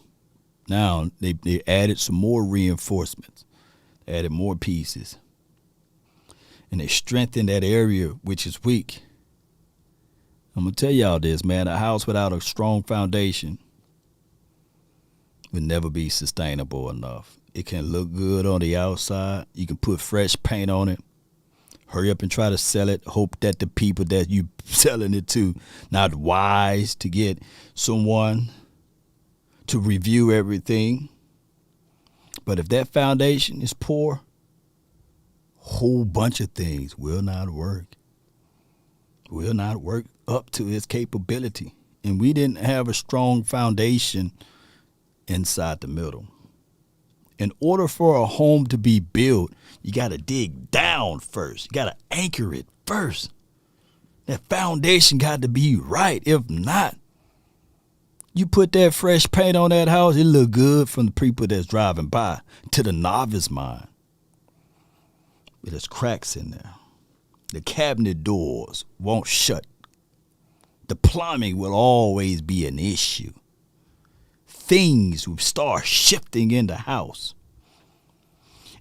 S1: they added some more reinforcements, added more pieces, and they strengthened that area which is weak. I'm going to tell y'all this, man. A house without a strong foundation would never be sustainable enough. It can look good on the outside. You can put fresh paint on it. Hurry up and try to sell it. Hope that the people that you selling it to not wise to get someone to review everything. But if that foundation is poor, a whole bunch of things will not work. Will not work up to its capability. And we didn't have a strong foundation inside the middle. In order for a home to be built, you got to dig down first. You got to anchor it first. That foundation got to be right. If not, you put that fresh paint on that house, it look good from the people that's driving by. To the novice mind, there's cracks in there. The cabinet doors won't shut. The plumbing will always be an issue. Things will start shifting in the house.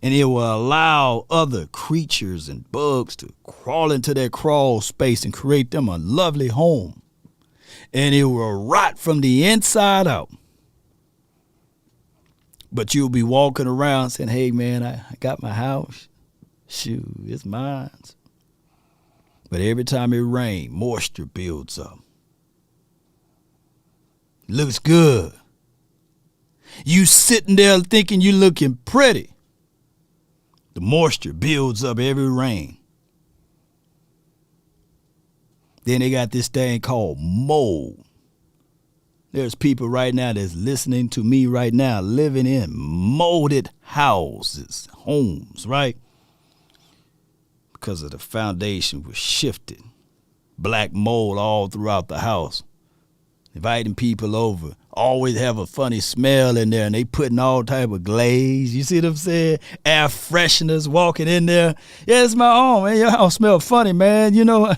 S1: And it will allow other creatures and bugs to crawl into their crawl space and create them a lovely home. And it will rot from the inside out. But you'll be walking around saying, hey, man, I got my house. Shoot, it's mine. But every time it rains, moisture builds up. Looks good. You sitting there thinking you looking pretty. The moisture builds up every rain. Then they got this thing called mold. There's people right now that's listening to me right now living in molded houses, homes, right? Because of the foundation was shifted. Black mold all throughout the house. Inviting people over. Always have a funny smell in there, and they putting all type of glaze. You see what I'm saying? Air fresheners walking in there. Yeah, it's my own, man. Your house smell funny, man. You know,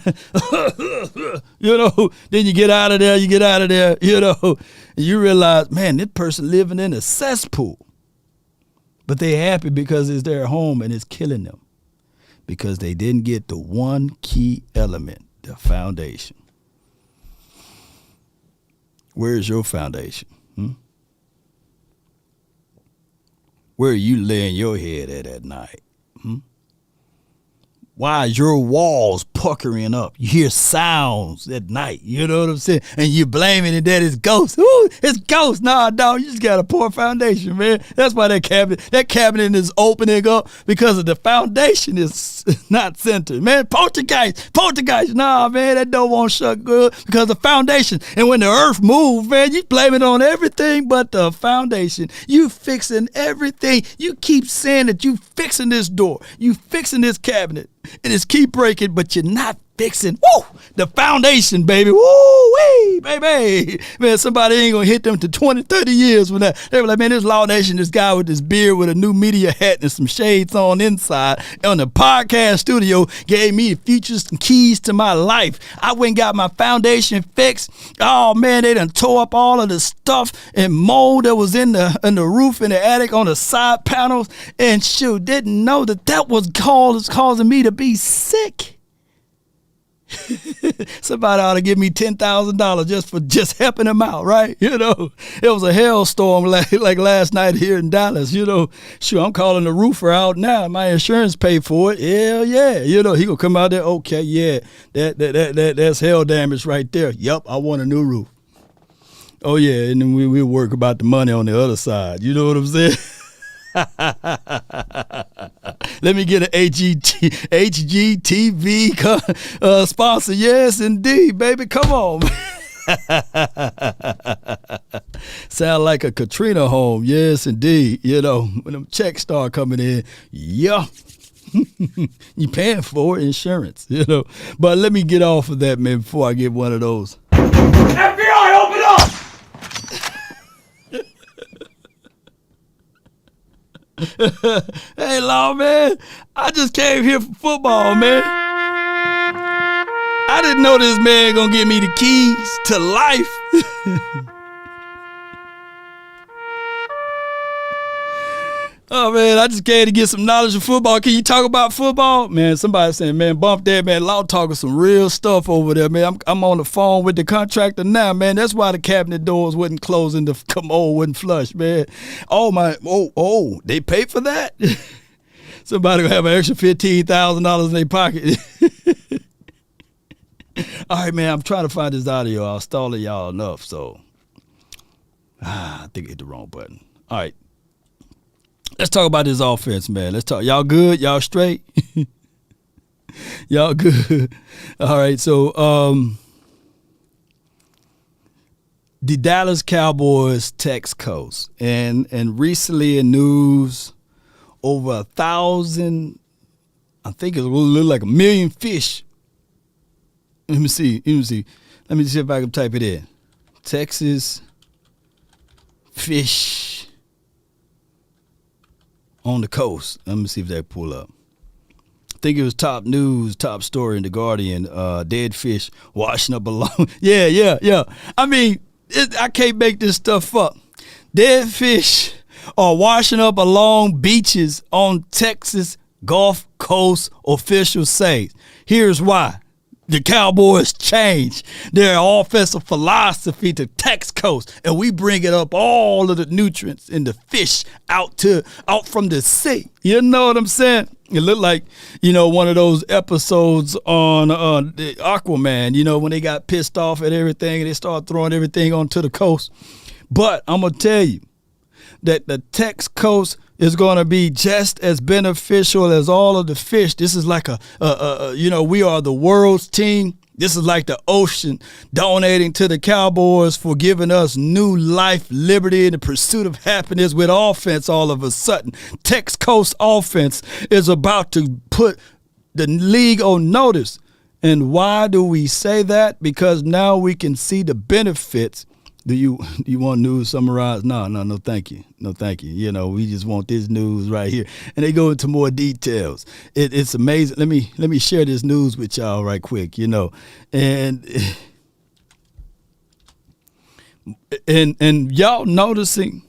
S1: then you get out of there, and you realize, man, this person living in a cesspool. But they happy because it's their home and it's killing them. Because they didn't get the one key element, the foundation. Where's your foundation? Where are you laying your head at night? Why is your walls puckering up. You hear sounds at night. You know what I'm saying? And you blaming it that it's ghosts. Ooh, it's ghosts. Nah, dog, you just got a poor foundation, man. That's why that cabinet is opening up, because of the foundation is not centered. Man, poltergeist. Nah, man, that door won't shut good because the foundation. And when the earth moves, man, you blame it on everything but the foundation. You fixing everything. You keep saying that you fixing this door. You fixing this cabinet. And it's keep breaking, but you're not fixing, the foundation, baby. Woo-wee, baby. Man, somebody ain't going to hit them to 20, 30 years from that. They were like, man, this Law Nation, this guy with this beard with a new media hat and some shades on inside on the podcast studio gave me the features and keys to my life. I went and got my foundation fixed. Oh, man, they done tore up all of the stuff and mold that was in the roof in the attic on the side panels. And shoot, didn't know that was causing me to be sick. Somebody ought to give me $10,000 just for helping them out, right? You know, it was a hailstorm like last night here in Dallas. You know, sure, I'm calling the roofer out now. My insurance paid for it. Hell yeah. You know, he gonna come out there. Okay, yeah, that's hail damage right there. Yep, I want a new roof. Oh yeah, and then we'll work about the money on the other side. You know what I'm saying? Let me get an HGTV sponsor. Yes, indeed, baby. Come on. Sound like a Katrina home. Yes, indeed. You know, when them checks start coming in, yeah. You paying for insurance, you know. But let me get off of that, man, before I get one of those.
S2: FBI, open up!
S1: Hey, Law, man, I just came here for football, man. I didn't know this man gonna give me the keys to life. Oh, man, I just came to get some knowledge of football. Can you talk about football? Man, somebody saying, man, bump that, man. Law talking some real stuff over there, man. I'm on the phone with the contractor now, man. That's why the cabinet doors wasn't closing, the commode wasn't flush, man. Oh, they paid for that? Somebody gonna have an extra $15,000 in their pocket. All right, man, I'm trying to find this audio. I'll stall it y'all enough, so. I think I hit the wrong button. All right. Let's talk about this offense, man. Let's talk. Y'all good? Y'all straight? Y'all good? All right. So, the Dallas Cowboys Tex-Coast, and recently in news, over 1,000. I think it's a little like 1 million fish. Let me see. Let me see if I can type it in. Texas fish on the coast. Let me see if they pull up. I think it was top news, top story in The Guardian. Dead fish washing up along. Yeah. I mean, I can't make this stuff up. Dead fish are washing up along beaches on Texas Gulf Coast, officials say. Here's why. The Cowboys changed their offensive philosophy to Tex-Coast, and we bring it up all of the nutrients in the fish out from the sea. You know what I'm saying? It looked like, one of those episodes on the Aquaman, when they got pissed off at everything and they started throwing everything onto the coast. But I'm going to tell you that the Tex-Coast is going to be just as beneficial as all of the fish. This is like we are the world's team. This is like the ocean donating to the Cowboys for giving us new life, liberty, and the pursuit of happiness with offense all of a sudden. Tex-Coast offense is about to put the league on notice. And why do we say that? Because now we can see the benefits. Do you want news summarized? No, thank you. No, thank you. We just want this news right here. And they go into more details. It's amazing. Let me share this news with y'all right quick, And y'all noticing,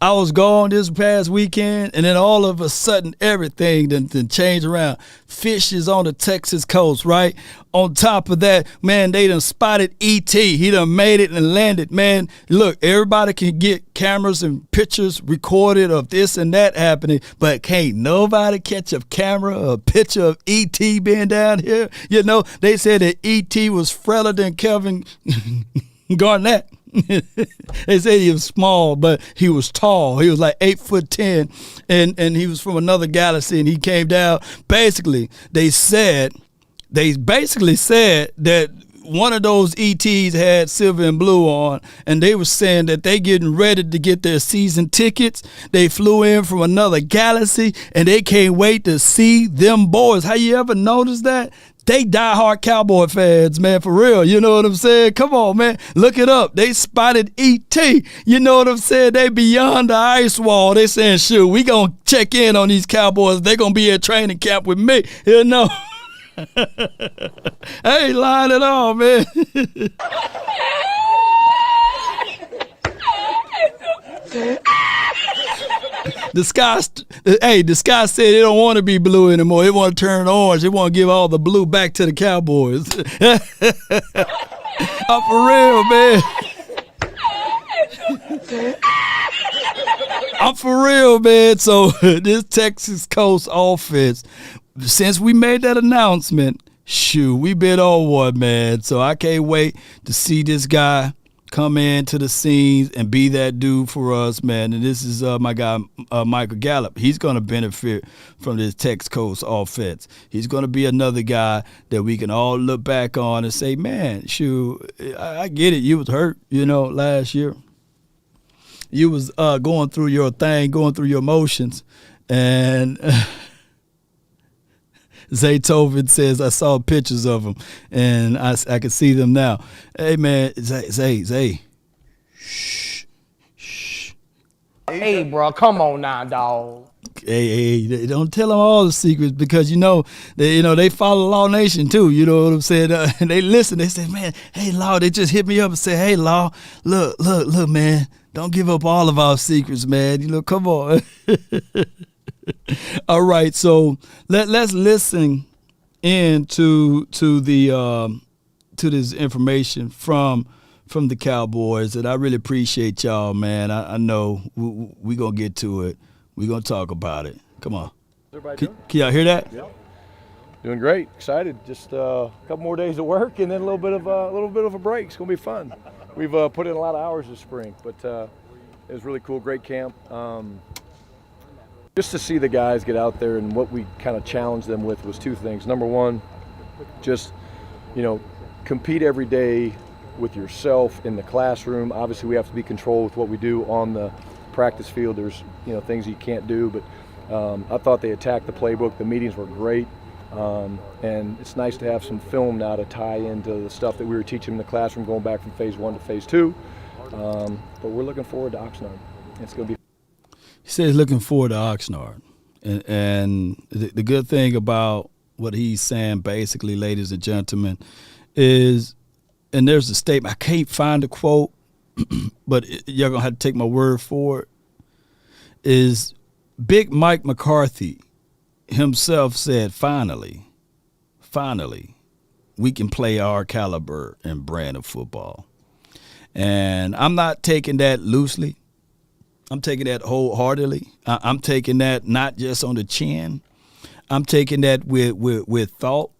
S1: I was gone this past weekend, and then all of a sudden, everything done changed around. Fish is on the Texas coast, right? On top of that, man, they done spotted E.T. He done made it and landed, man. Look, everybody can get cameras and pictures recorded of this and that happening, but can't nobody catch a camera or a picture of E.T. being down here. You know, they said that E.T. was frailer than Kevin Garnett. They said he was small, but he was tall. He was like 8'10", and he was from another galaxy, and he came down. Basically, they basically said that one of those ETs had silver and blue on, and they were saying that they getting ready to get their season tickets. They flew in from another galaxy, and they can't wait to see them boys. How you ever notice that? They diehard Cowboy fans, man, for real. You know what I'm saying? Come on, man. Look it up. They spotted E.T. You know what I'm saying? They beyond the ice wall. They saying, shoot, we going to check in on these Cowboys. They going to be at training camp with me. You know? I ain't lying at all, man. The sky said they don't want to be blue anymore. They want to turn orange. They want to give all the blue back to the Cowboys. I'm for real, man. I'm for real, man. So this Texas Coast offense, since we made that announcement, shoot, we been on one, man. So I can't wait to see this guy come into the scenes and be that dude for us, man. And this is my guy, Michael Gallup. He's going to benefit from this Tex-Coast offense. He's going to be another guy that we can all look back on and say, man, shoot, I get it. You was hurt, last year. You was going through your thing, going through your emotions. And Zaytoven says, I saw pictures of them, and I can see them now. Hey, man, Zay. Shh.
S5: Hey, bro, come on now, dog.
S1: Hey, don't tell them all the secrets, because, they follow Law Nation, too. You know what I'm saying? And they listen. They say, man, hey, Law, they just hit me up and say, hey, Law, look, man, don't give up all of our secrets, man. Come on. All right, so let's listen in to this information from the Cowboys, and I really appreciate y'all, man. I know we gonna get to it. We gonna talk about it. Come on. Can y'all hear that?
S6: Yeah. Doing great. Excited. Just a couple more days of work, and then a little bit of a break. It's gonna be fun. We've put in a lot of hours this spring, but it was really cool. Great camp. Just to see the guys get out there, and what we kind of challenged them with was two things. Number one, just, compete every day with yourself in the classroom. Obviously, we have to be controlled with what we do on the practice field. There's, things you can't do, but I thought they attacked the playbook. The meetings were great, and it's nice to have some film now to tie into the stuff that we were teaching in the classroom, going back from phase 1 to phase 2. But we're looking forward to Oxnard. It's going to be.
S1: He says looking forward to Oxnard. And the good thing about what he's saying, basically, ladies and gentlemen, is, and there's a statement, I can't find the quote, but you're going to have to take my word for it, is Big Mike McCarthy himself said, finally, we can play our caliber and brand of football. And I'm not taking that loosely. I'm taking that wholeheartedly. I'm taking that not just on the chin. I'm taking that with thought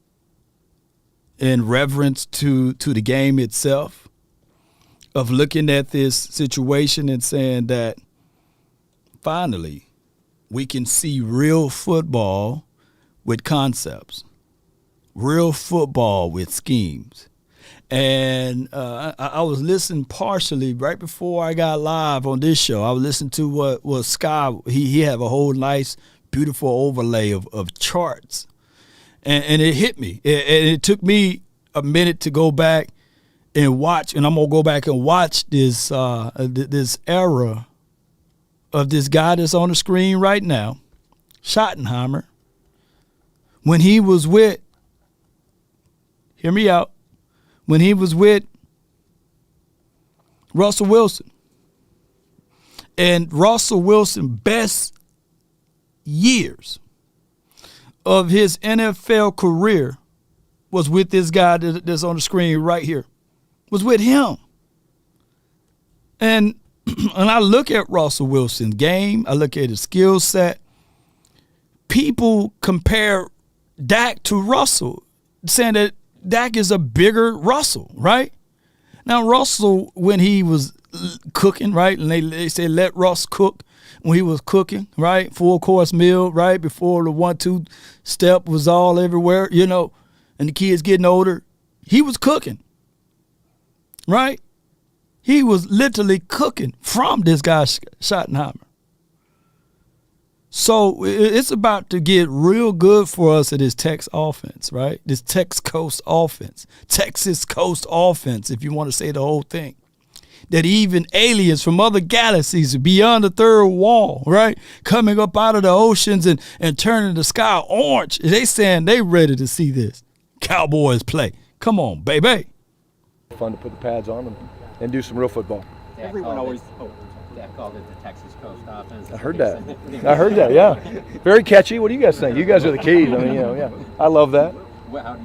S1: and reverence to the game itself, of looking at this situation and saying that finally we can see real football with concepts, real football with schemes. And I was listening partially right before I got live on this show. I was listening to what Sky, he had a whole nice, beautiful overlay of charts. And it hit me. And it took me a minute to go back and watch, and I'm going to go back and watch this era of this guy that's on the screen right now, Schottenheimer, when he was with, hear me out, when he was with Russell Wilson. And Russell Wilson's best years of his NFL career was with this guy that's on the screen right here, was with him. And I look at Russell Wilson's game, I look at his skill set. People compare Dak to Russell, saying that Dak is a bigger Russell, right? Now, Russell, when he was cooking, right, and they say let Russ cook, when he was cooking, right, full-course meal, right, before the 1-2 step was all everywhere, you know, and the kids getting older, he was cooking, right? He was literally cooking from this guy, Schottenheimer. So it's about to get real good for us at this Tex offense, right? This Tex-Coast offense, Texas Coast offense, if you want to say the whole thing. That even aliens from other galaxies beyond the third wall, right, coming up out of the oceans and turning the sky orange, they saying they ready to see this Cowboys play. Come on, baby.
S6: Fun to put the pads on them and do some real football.
S7: Everyone always called it the Texas Coast offense.
S6: I heard that, yeah. Very catchy. What do you guys think? You guys are the keys. I mean, yeah. I love that.
S7: Well,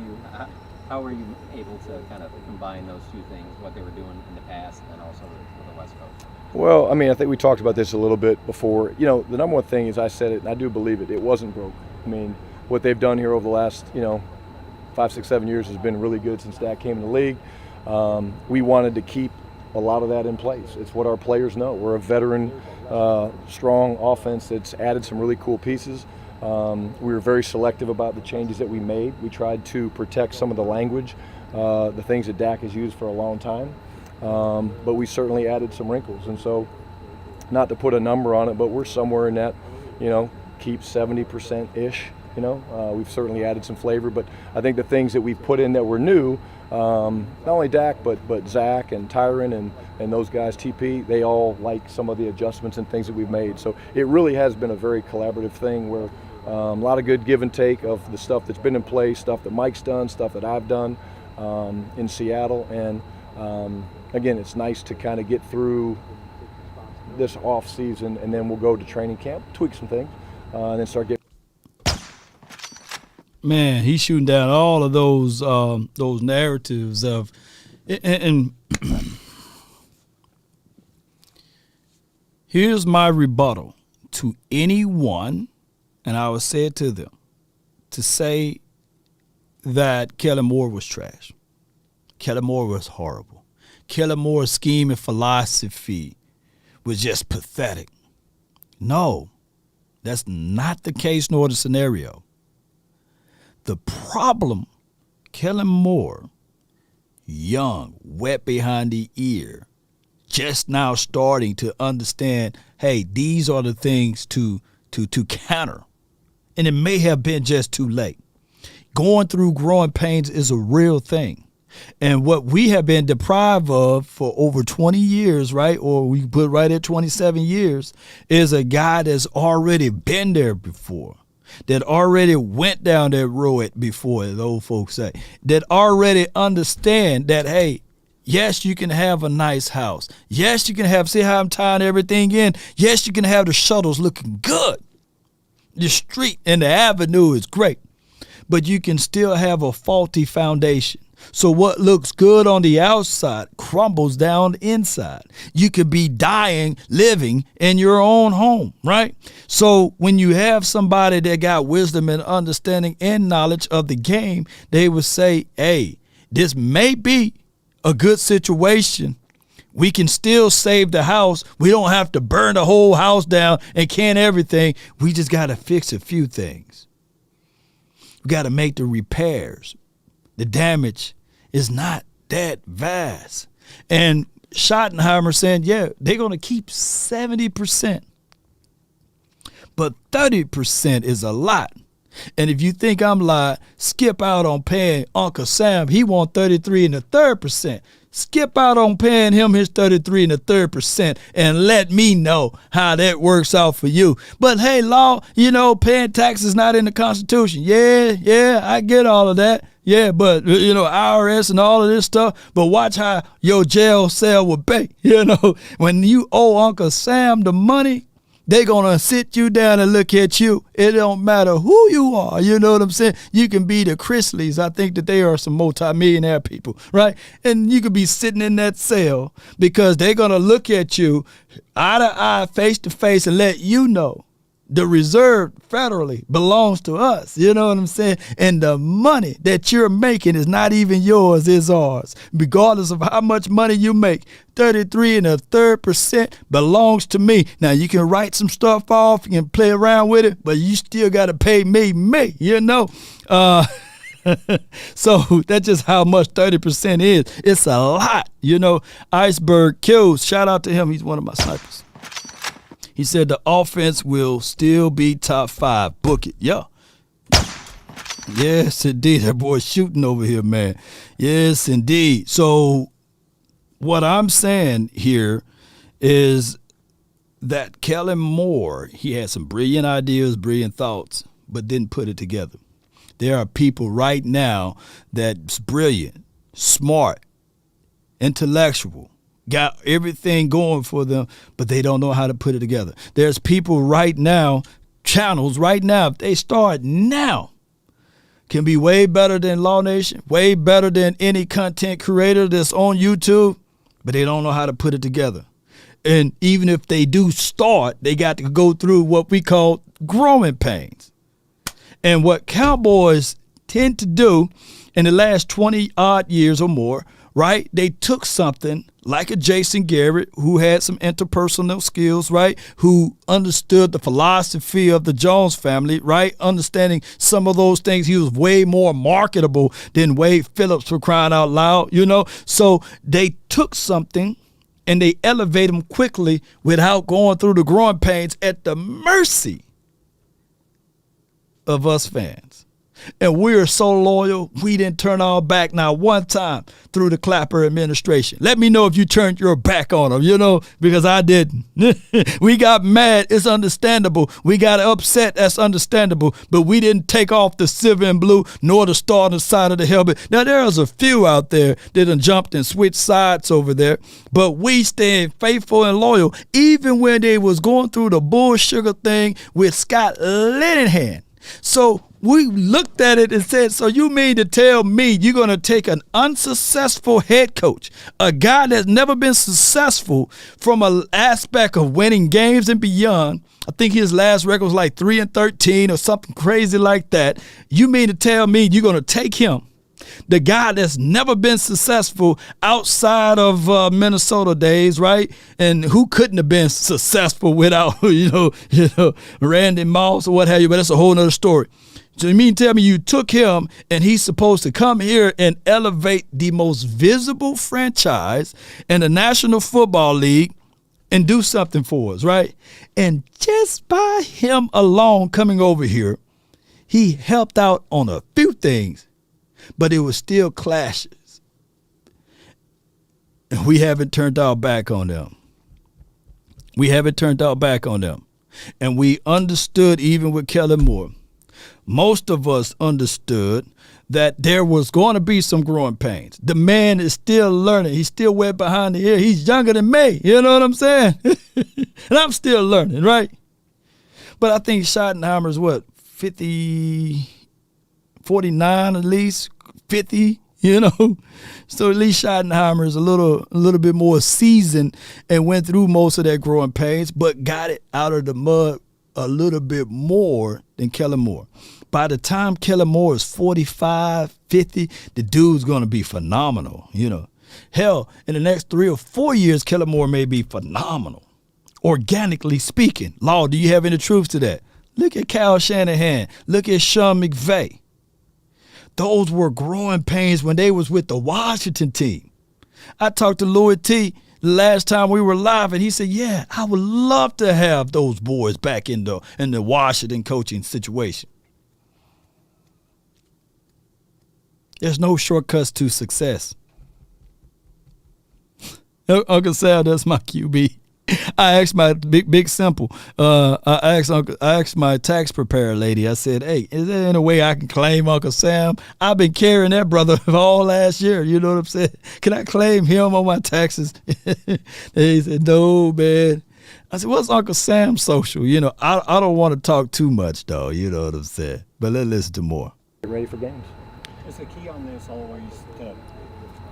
S7: how were you able to kind of combine those two things, what they were doing in the past and also with the West Coast?
S6: Well, I mean, I think we talked about this a little bit before. You know, the number one thing is I said it, and I do believe it. It wasn't broke. I mean, what they've done here over the last, 5, 6, 7 years has been really good since Dak came in the league. We wanted to keep a lot of that in place. It's what our players know. We're a veteran, strong offense that's added some really cool pieces. We were very selective about the changes that we made. We tried to protect some of the language, the things that Dak has used for a long time. But we certainly added some wrinkles. And so, not to put a number on it, but we're somewhere in that, keep 70%-ish. We've certainly added some flavor, but I think the things that we've put in that were new, not only Dak, but Zach and Tyron and those guys, TP, they all like some of the adjustments and things that we've made. So it really has been a very collaborative thing where a lot of good give and take of the stuff that's been in place, stuff that Mike's done, stuff that I've done in Seattle. And again, it's nice to kind of get through this off season, and then we'll go to training camp, tweak some things, and then start getting.
S1: Man, he's shooting down all of those narratives of, and here's my rebuttal to anyone, and I would say it to them, to say that Kellen Moore was trash. Kellen Moore was horrible. Kellen Moore's scheme and philosophy was just pathetic. No, that's not the case nor the scenario. The problem, Kellen Moore, young, wet behind the ear, just now starting to understand, hey, these are the things to counter. And it may have been just too late. Going through growing pains is a real thing. And what we have been deprived of for over 20 years, right, or we put right at 27 years, is a guy that's already been there before. That already went down that road before, the old folks say, that already understand that, hey, yes, you can have a nice house. Yes, you can have, see how I'm tying everything in? Yes, you can have the shuttles looking good. The street and the avenue is great, but you can still have a faulty foundation. So what looks good on the outside crumbles down inside. You could be dying, living in your own home, right? So when you have somebody that got wisdom and understanding and knowledge of the game, they would say, hey, this may be a good situation. We can still save the house. We don't have to burn the whole house down and can everything. We just got to fix a few things. We got to make the repairs. The damage is not that vast. And Schottenheimer saying, yeah, they're going to keep 70%. But 30% is a lot. And if you think I'm lying, skip out on paying Uncle Sam. He want 33 1/3%. Skip out on paying him his 33 1/3% and let me know how that works out for you. But hey, law, paying taxes not in the Constitution. Yeah, I get all of that. Yeah, but, IRS and all of this stuff. But watch how your jail cell will pay. When you owe Uncle Sam the money, they going to sit you down and look at you. It don't matter who you are. You know what I'm saying? You can be the Chrisleys. I think that they are some multimillionaire people, right? And you could be sitting in that cell because they're going to look at you eye to eye, face to face, and let you know the reserve federally belongs to us. You know what I'm saying? And the money that you're making is not even yours, it's ours. Regardless of how much money you make, 33 and a third % belongs to me. Now, you can write some stuff off, you can play around with it, but you still got to pay me, So that's just how much 30% is. It's a lot, Iceberg Kills, shout out to him. He's one of my snipers. He said the offense will still be top 5. Book it. Yeah. Yes, indeed. That boy's shooting over here, man. Yes, indeed. So what I'm saying here is that Kellen Moore, he had some brilliant ideas, brilliant thoughts, but didn't put it together. There are people right now that's brilliant, smart, intellectual, got everything going for them, but they don't know how to put it together. There's people right now, channels right now, if they start now, can be way better than Law Nation, way better than any content creator that's on YouTube, but they don't know how to put it together. And even if they do start, they got to go through what we call growing pains. And what Cowboys tend to do in the last 20 odd years or more, right? They took something like a Jason Garrett who had some interpersonal skills, right? Who understood the philosophy of the Jones family, right? Understanding some of those things. He was way more marketable than Wade Phillips, for crying out loud, So they took something and they elevate them quickly without going through the growing pains at the mercy of us fans. And we are so loyal, we didn't turn our back not one time through the Clapper administration. Let me know if you turned your back on them, because I didn't. We got mad. It's understandable. We got upset. That's understandable. But we didn't take off the silver and blue nor the star on the side of the helmet. Now, there's a few out there that done jumped and switched sides over there. But we stayed faithful and loyal, even when they was going through the bull sugar thing with Scott Linehan. So we looked at it and said, so you mean to tell me you're going to take an unsuccessful head coach, a guy that's never been successful from an aspect of winning games and beyond? I think his last record was like 3-13 or something crazy like that. You mean to tell me you're going to take him, the guy that's never been successful outside of Minnesota days, right? And who couldn't have been successful without, Randy Moss or what have you, but that's a whole nother story. So you mean tell me you took him and he's supposed to come here and elevate the most visible franchise in the National Football League and do something for us, right? And just by him alone coming over here, he helped out on a few things, but it was still clashes. And we haven't turned our back on them. And we understood, even with Kellen Moore, most of us understood that there was going to be some growing pains. The man is still learning. He's still wet behind the ear. He's younger than me. You know what I'm saying? And I'm still learning, right? But I think Schottenheimer's what, 50, 49 at least, 50, So at least Schottenheimer is a little bit more seasoned and went through most of that growing pains, but got it out of the mud a little bit more than Kellen Moore. By the time Kellen Moore is 45, 50, the dude's going to be phenomenal, Hell, in the next 3 or 4 years, Kellen Moore may be phenomenal, organically speaking. Law, do you have any truth to that? Look at Kyle Shanahan. Look at Sean McVay. Those were growing pains when they was with the Washington team. I talked to Louis T. the last time we were live, and he said, yeah, I would love to have those boys back in the Washington coaching situation. There's no shortcuts to success. Uncle Sal, that's my QB. I asked my big simple. I asked my tax preparer lady. I said, "Hey, is there any way I can claim Uncle Sam? I've been carrying that brother all last year. You know what I'm saying? Can I claim him on my taxes?" He said, "No, man." I said, "What's Uncle Sam's social?" You know, I don't want to talk too much though. You know what I'm saying? But let's listen to more.
S6: Get ready for games.
S8: Is the key on this always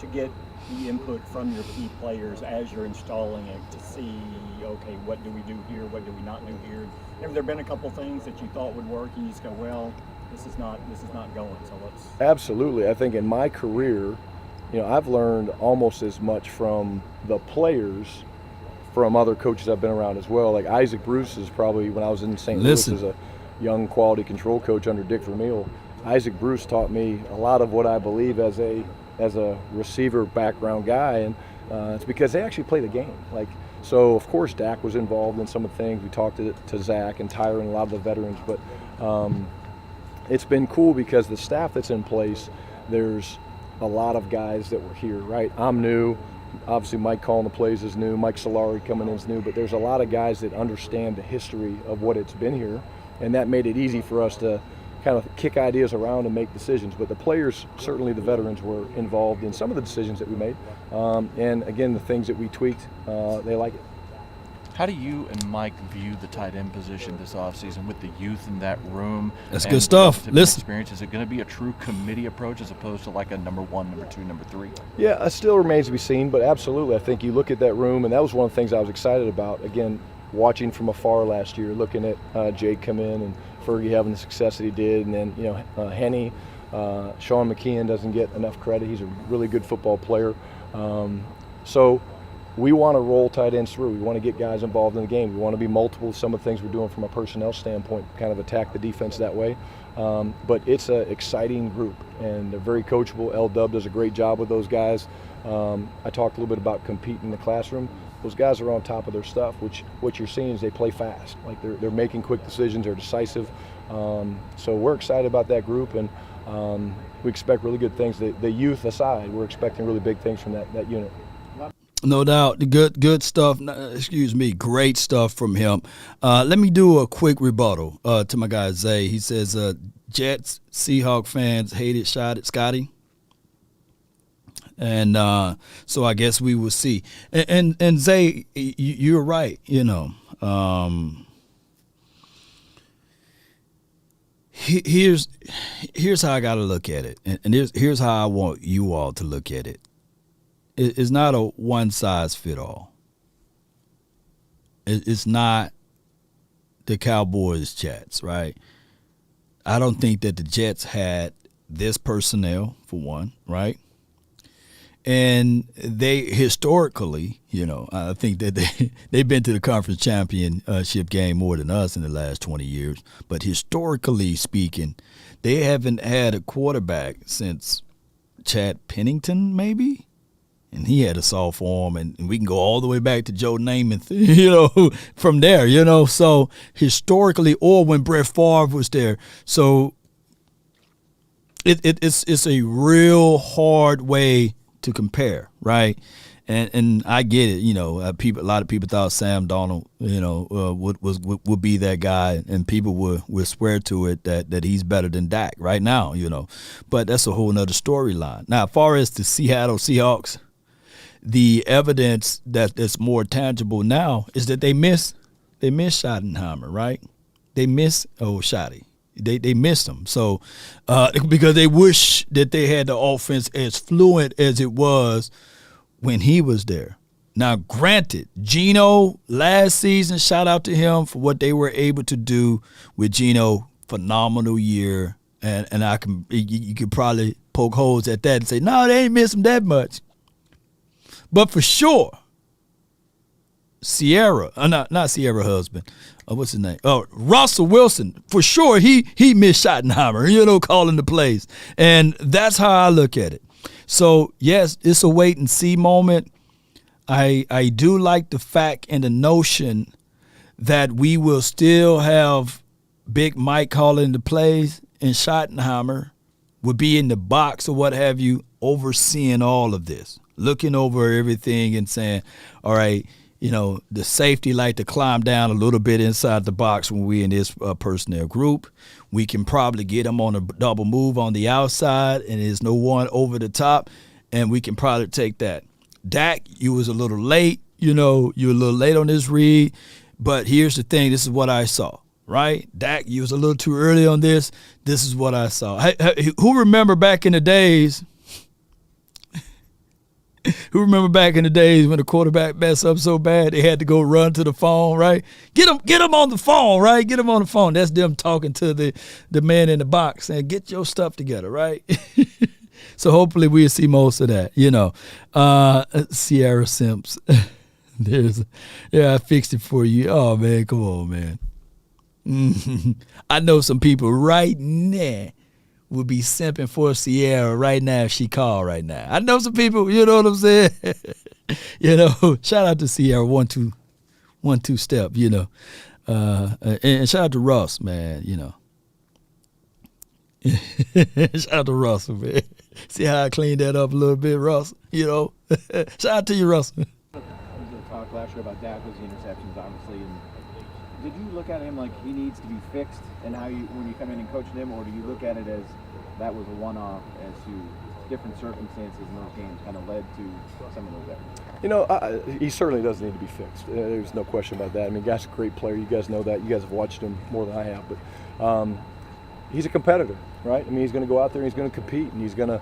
S8: to get the input from your key players as you're installing it to see, okay, what do we do here, what do we not do here? Have there been a couple things that you thought would work and you just go, well, this is not going, so let's...
S6: Absolutely. I think in my career, you know, I've learned almost as much from the players from other coaches I've been around as well. Like Isaac Bruce is probably, when I was in St. Louis as a young quality control coach under Dick Vermeil, Isaac Bruce taught me a lot of what I believe as a receiver background guy, and it's because they actually play the game. Like, so of course Dak was involved in some of the things. We talked to Zach and Tyron and a lot of the veterans, but it's been cool because the staff that's in place, there's a lot of guys that were here, right? I'm new. Obviously Mike calling the plays is new. Mike Solari coming in is new, but there's a lot of guys that understand the history of what it's been here, and that made it easy for us to kind of kick ideas around and make decisions. But the players, certainly the veterans, were involved in some of the decisions that we made. And again, the things that we tweaked, they like it.
S9: How do you and Mike view the tight end position this offseason with the youth in that room?
S1: That's good stuff. Listen.
S9: Experience. Is it going to be a true committee approach as opposed to like a number 1, number 2, number 3?
S6: Yeah, it still remains to be seen, but absolutely. I think you look at that room, and that was one of the things I was excited about. Again, watching from afar last year, looking at Jake come in and Fergie having the success that he did, and then, you know, Henny, Sean McKeon doesn't get enough credit. He's a really good football player. So we want to roll tight ends through. We want to get guys involved in the game. We want to be multiple. Some of the things we're doing from a personnel standpoint, kind of attack the defense that way. But it's an exciting group, and they're very coachable. L-Dub does a great job with those guys. I talked a little bit about competing in the classroom. Those guys are on top of their stuff, which what you're seeing is they play fast. Like they're making quick decisions, they're decisive. So we're excited about that group, and we expect really good things. The youth aside, we're expecting really big things from that unit.
S1: No doubt. Good stuff. Excuse me. Great stuff from him. Let me do a quick rebuttal to my guy Zay. He says, Jets, Seahawks fans hated Scotty. And so I guess we will see. And Zay, you're right. You know, here's how I got to look at it, and here's how I want you all to look at it. It's not a one size fit all. It's not the Cowboys Jets, right? I don't think that the Jets had this personnel for one, right? And they historically, you know, I think that they've been to the conference championship game more than us in the last 20 years. But historically speaking, they haven't had a quarterback since Chad Pennington, maybe. And he had a soft arm, and we can go all the way back to Joe Namath, you know, from there, you know. So historically, or when Brett Favre was there. So it's a real hard way to compare, right? And I get it, you know. A lot of people thought Sam Darnold, you know, would be that guy, and people would swear to it that he's better than Dak right now, you know. But that's a whole nother storyline. Now, as far as the Seattle Seahawks, the evidence that's more tangible now is that they miss Schottenheimer, right? They miss Shotty. They missed him. So because they wish that they had the offense as fluent as it was when he was there. Now, granted, Geno last season, shout out to him for what they were able to do with Geno. Phenomenal year, and you could probably poke holes at that and say, no, they ain't miss him that much. But for sure, Sierra, not Sierra husband, what's his name? Oh, Russell Wilson, for sure, he missed Schottenheimer, you know, calling the plays. And that's how I look at it. So, yes, it's a wait and see moment. I do like the fact and the notion that we will still have Big Mike calling the plays, and Schottenheimer will be in the box or what have you, overseeing all of this, looking over everything and saying, all right, the safety like to climb down a little bit inside the box when we're in this personnel group. We can probably get them on a double move on the outside, and there's no one over the top, and we can probably take that. Dak, you was a little late. You were a little late on this read, but here's the thing. This is what I saw, right? Dak, you was a little too early on this. This is what I saw. Hey, who remember back in the days? Who remember back in the days when the quarterback messed up so bad they had to go run to the phone, right? Get him on the phone, right? Get him on the phone. That's them talking to the man in the box saying, get your stuff together, right? So hopefully we'll see most of that, Sierra Simps. I fixed it for you. Oh, man, come on, man. I know some people right now would be simping for Sierra right now if she called right now. I know some people, you know what I'm saying? Shout out to Sierra, 1 2 step, and shout out to Russ, man, Shout out to Russell, man. See how I cleaned that up a little bit, Russ? Shout out to you, Russell.
S9: We did talk last year about Dak was the interceptions, obviously, and did you look at him like he needs to be fixed and when you come in and coach him, or do you look at it as that was a one-off as to different circumstances in those games kind of led to some of those efforts?
S6: He certainly does need to be fixed. There's no question about that. I mean, guy's a great player. You guys know that. You guys have watched him more than I have, but he's a competitor, right? I mean, he's going to go out there and he's going to compete, and he's going to,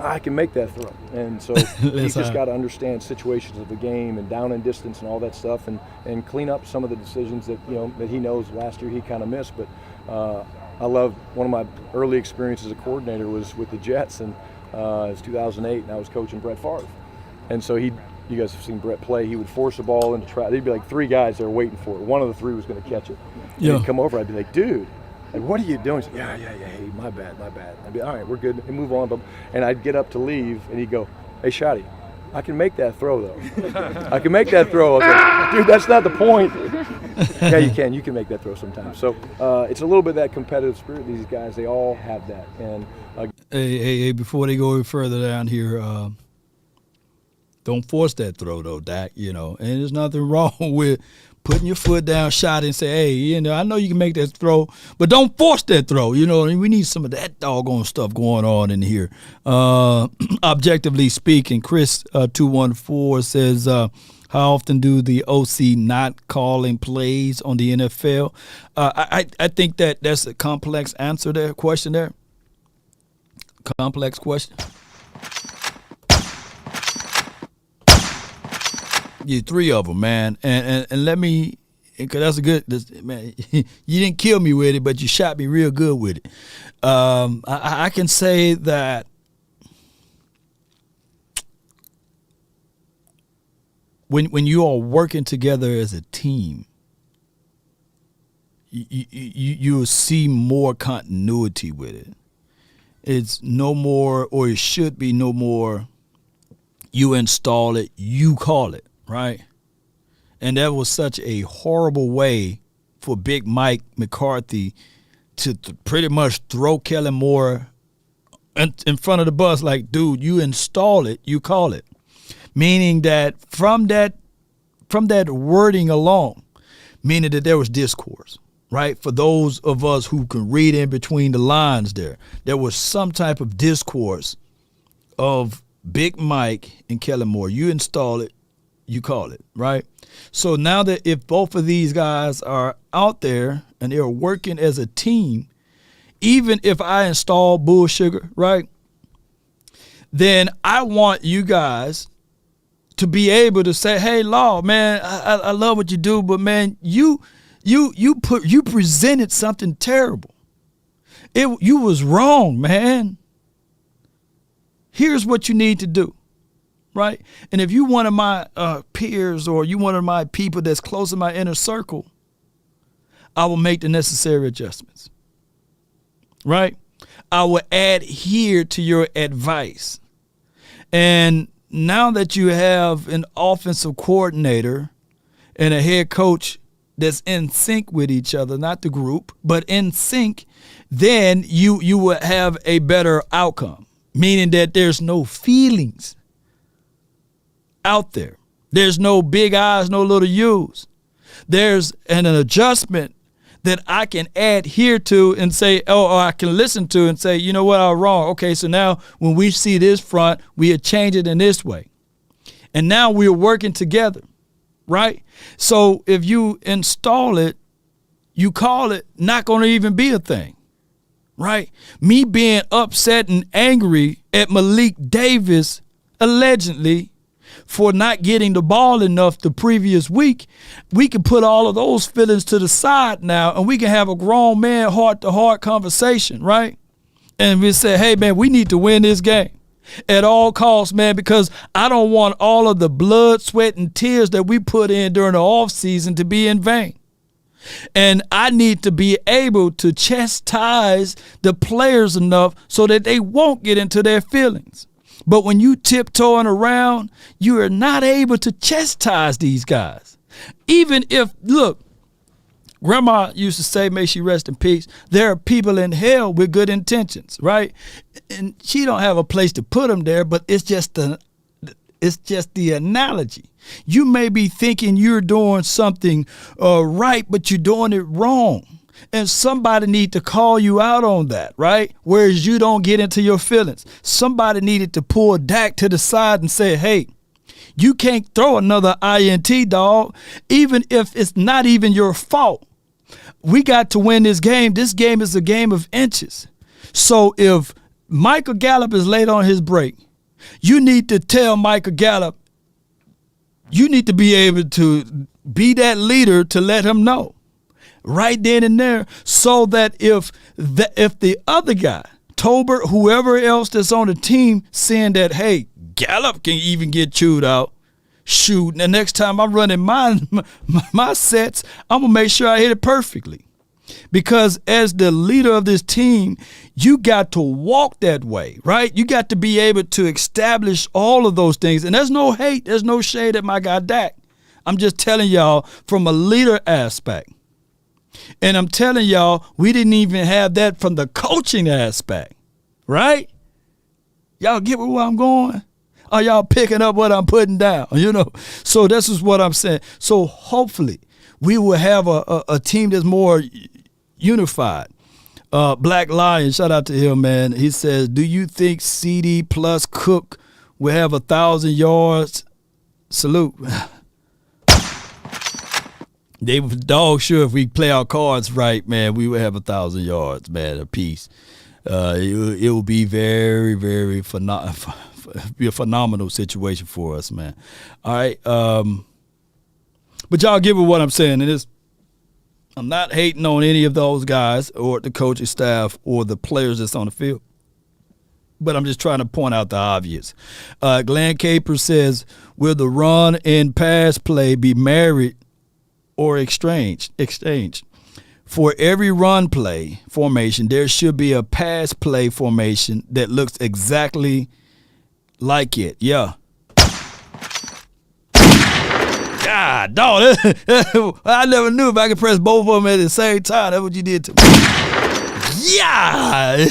S6: I can make that throw. And so he's just got to understand situations of the game and down and distance and all that stuff, and clean up some of the decisions that, that he knows last year he kind of missed. But I love, one of my early experiences as a coordinator was with the Jets, and it was 2008, and I was coaching Brett Favre. And so you guys have seen Brett play. He would force a ball into trap. There'd be like 3 guys there waiting for it. One of the 3 was going to catch it. Yeah. He'd come over. I'd be like, dude, like, what are you doing? He'd say, yeah, hey, my bad. I'd be, all right, we're good, and move on. And I'd get up to leave, and he'd go, hey, Shotty, I can make that throw, though. I can make that throw. I was like, dude, that's not the point. Yeah, you can. You can make that throw sometimes. So it's a little bit of that competitive spirit. These guys, they all have that. And
S1: hey, before they go any further down here, don't force that throw, though, Dak, And there's nothing wrong with putting your foot down, shot, and say, hey, I know you can make that throw, but don't force that throw. We need some of that doggone stuff going on in here. Objectively speaking, Chris 214 says, how often do the OC not calling plays on the NFL? I think that's a complex answer there, question there. Complex question. Yeah, 3 of them, man. And let me, because that's a good, man, you didn't kill me with it, but you shot me real good with it. I can say that when you are working together as a team, you will see more continuity with it. It's no more, or it should be no more, you install it, you call it, right? And that was such a horrible way for Big Mike McCarthy to pretty much throw Kellen Moore in front of the bus like, dude, you install it, you call it. Meaning that from that wording alone, meaning that there was discourse, right? For those of us who can read in between the lines there was some type of discourse of Big Mike and Kellen Moore. You install it, you call it, right? So now that if both of these guys are out there and they're working as a team, even if I install Bull Sugar, right, then I want you guys to be able to say, hey, Law, man, I love what you do, but, man, you presented something terrible. You was wrong, man. Here's what you need to do, right? And if you one of my peers or you one of my people that's close in my inner circle, I will make the necessary adjustments, right? I will adhere to your advice. And now that you have an offensive coordinator and a head coach that's in sync with each other, not the group, but in sync, then you will have a better outcome, meaning that there's no feelings out there. There's no big I's, no little U's. There's an adjustment that I can adhere to and say, or I can listen to and say, you know what, I'm wrong. Okay, so now when we see this front, we change it in this way. And now we're working together, right? So if you install it, you call it not going to even be a thing, right? Me being upset and angry at Malik Davis, allegedly, for not getting the ball enough the previous week, we can put all of those feelings to the side now, and we can have a grown man heart-to-heart conversation, right? And we say, hey, man, we need to win this game at all costs, man, because I don't want all of the blood, sweat, and tears that we put in during the offseason to be in vain. And I need to be able to chastise the players enough so that they won't get into their feelings. But when you tiptoeing around, you are not able to chastise these guys. Even if, look, Grandma used to say, may she rest in peace, there are people in hell with good intentions, right? And she don't have a place to put them there, but it's just the analogy. You may be thinking you're doing something right, but you're doing it wrong. And somebody need to call you out on that, right? Whereas you don't get into your feelings. Somebody needed to pull Dak to the side and say, hey, you can't throw another INT, dog, even if it's not even your fault. We got to win this game. This game is a game of inches. So if Michael Gallup is late on his break, you need to tell Michael Gallup, you need to be able to be that leader to let him know right then and there, so that if the other guy, Tolbert, whoever else that's on the team, saying that, hey, Gallup can even get chewed out, shoot, and the next time I'm running my sets, I'm going to make sure I hit it perfectly. Because as the leader of this team, you got to walk that way, right? You got to be able to establish all of those things. And there's no hate, there's no shade at my guy Dak. I'm just telling y'all from a leader aspect. And I'm telling y'all, we didn't even have that from the coaching aspect, right? Y'all get where I'm going? Are y'all picking up what I'm putting down? You know, so this is what I'm saying. So hopefully we will have a team that's more unified. Black Lion, shout out to him, man. He says, do you think CD plus Cook will have 1,000 yards? Salute. They were dog sure if we play our cards right, man, we would have 1,000 yards, man, apiece. It will be very, very be a phenomenal situation for us, man. All right. But y'all get what I'm saying. And I'm not hating on any of those guys or the coaching staff or the players that's on the field. But I'm just trying to point out the obvious. Glenn Caper says, will the run and pass play be married or exchanged? For every run play formation, there should be a pass play formation that looks exactly like it. Yeah. God, dog. I never knew if I could press both of them at the same time. That's what you did to me. Yeah.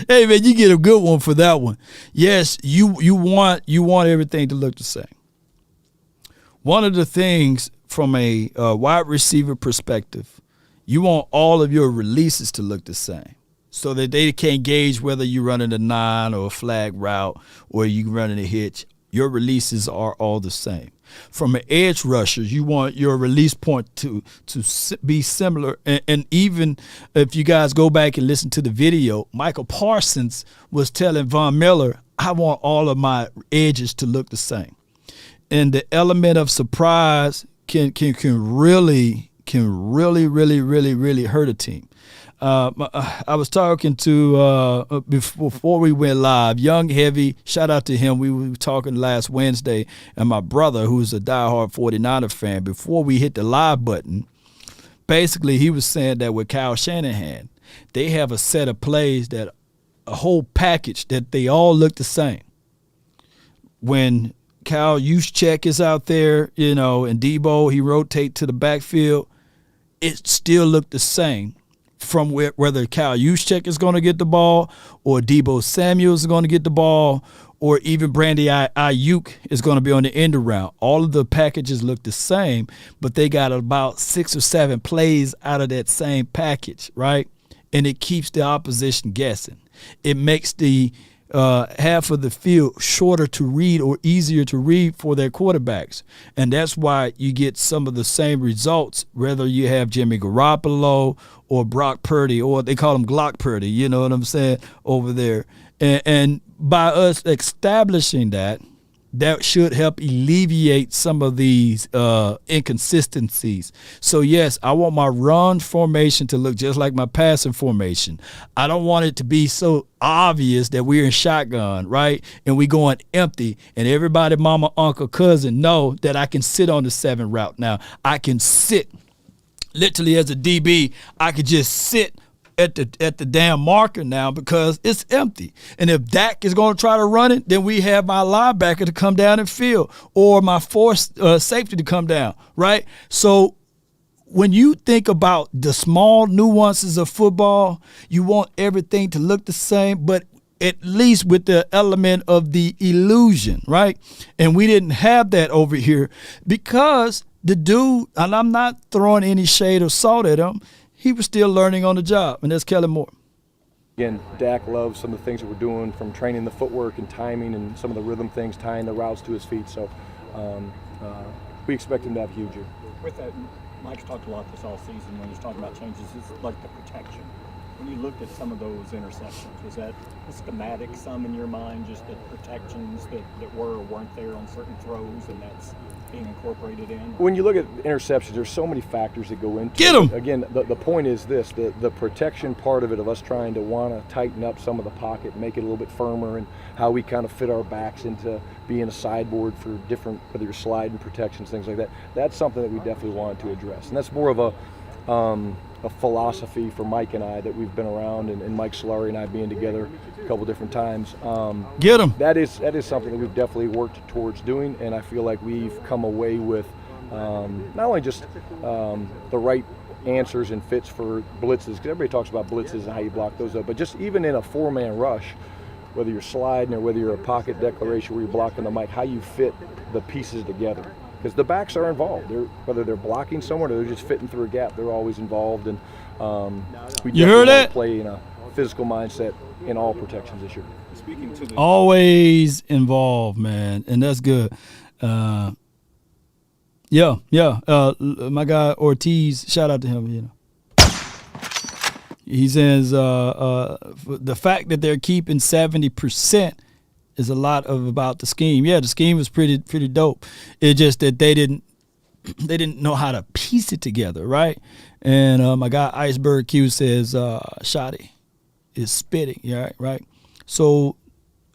S1: Hey, man, you get a good one for that one. Yes, you want everything to look the same. One of the things from a wide receiver perspective, you want all of your releases to look the same so that they can't gauge whether you're running a 9 or a flag route or you running a hitch. Your releases are all the same. From an edge rusher, you want your release point to be similar. And even if you guys go back and listen to the video, Michael Parsons was telling Von Miller, I want all of my edges to look the same. And the element of surprise can really hurt a team. I was talking to, before we went live, Young Heavy, shout out to him. We were talking last Wednesday, and my brother, who's a diehard 49er fan, before we hit the live button, basically he was saying that with Kyle Shanahan, they have a set of plays that a whole package that they all look the same. When Kyle Juszczyk is out there, you know, and Debo, he rotate to the backfield, it still looked the same. From whether Kyle Juszczyk is going to get the ball or Debo Samuel is going to get the ball or even Brandy Ayuk is going to be on the end around. All of the packages look the same, but they got about 6 or 7 plays out of that same package, right? And it keeps the opposition guessing. It makes the half of the field shorter to read or easier to read for their quarterbacks. And that's why you get some of the same results, whether you have Jimmy Garoppolo or Brock Purdy, or they call him Glock Purdy, you know what I'm saying, over there. And by us establishing that should help alleviate some of these inconsistencies. So, yes, I want my run formation to look just like my passing formation. I don't want it to be so obvious that we're in shotgun, right? And we going empty, and everybody, mama, uncle, cousin know that I can sit on the 7 route now. I can sit. Literally, as a DB, I could just sit at the damn marker now because it's empty. And if Dak is going to try to run it, then we have my linebacker to come down and field, or my force safety to come down, right? So when you think about the small nuances of football, you want everything to look the same, but at least with the element of the illusion, right? And we didn't have that over here because the dude, and I'm not throwing any shade or salt at him, he was still learning on the job, and that's Kellen Moore.
S6: Again, Dak loves some of the things that we're doing, from training the footwork and timing and some of the rhythm things, tying the routes to his feet. So we expect him to have a huge year.
S8: With that, Mike's talked a lot this all season when he's talking about changes. It's like the protection. When you looked at some of those interceptions, was that a schematic some in your mind, just the protections that were or weren't there on certain throws, and that's being incorporated in?
S6: When you look at interceptions, there's so many factors that go into
S1: Get 'em!
S6: it. Again, the point is this, the protection part of it, of us trying to want to tighten up some of the pocket, make it a little bit firmer, and how we kind of fit our backs into being a sideboard for different, whether you're sliding protections, things like that. That's something that we definitely wanted to address. And that's more of a philosophy for Mike and I that we've been around, and Mike Solari and I being together a couple different times.
S1: Get him.
S6: That is something that we've definitely worked towards doing, and I feel like we've come away with not only just the right answers and fits for blitzes, because everybody talks about blitzes and how you block those up, but just even in a 4-man rush, whether you're sliding or whether you're a pocket declaration where you're blocking the mic, how you fit the pieces together. Because the backs are involved. Whether they're blocking someone or they're just fitting through a gap, they're always involved. And we
S1: you heard
S6: definitely
S1: it?
S6: Play in a physical mindset in all protections this year.
S8: Speaking to the
S1: Always involved, man, and that's good. My guy Ortiz, shout out to him. You know, he says the fact that they're keeping 70% is a lot about the scheme. Yeah, the scheme was pretty dope. It's just that they didn't know how to piece it together, right? And my guy Iceberg Q says Shotty is spitting, yeah, right? So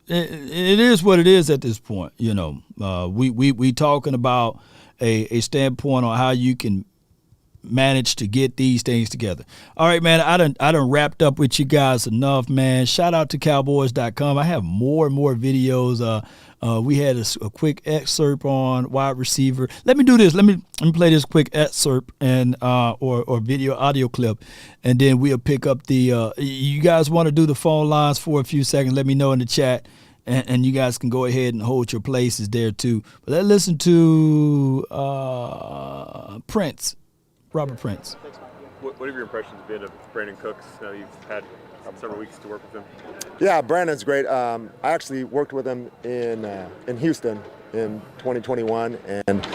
S1: it is what it is at this point. You know, we talking about a standpoint on how you can manage to get these things together. All right, man, I done wrapped up with you guys enough, man. Shout out to Cowboys.com. I have more and more videos. We had a quick excerpt on wide receiver. Let me do this. Let me play this quick excerpt and or video audio clip, and then we'll pick up the you guys want to do the phone lines for a few seconds, let me know in the chat, and you guys can go ahead and hold your places there too. But let's listen to Prince. Robert Prince.
S10: What have your impressions been of Brandon Cooks? Now you've had several weeks to work with him.
S11: Yeah, Brandon's great. I actually worked with him in Houston in 2021. And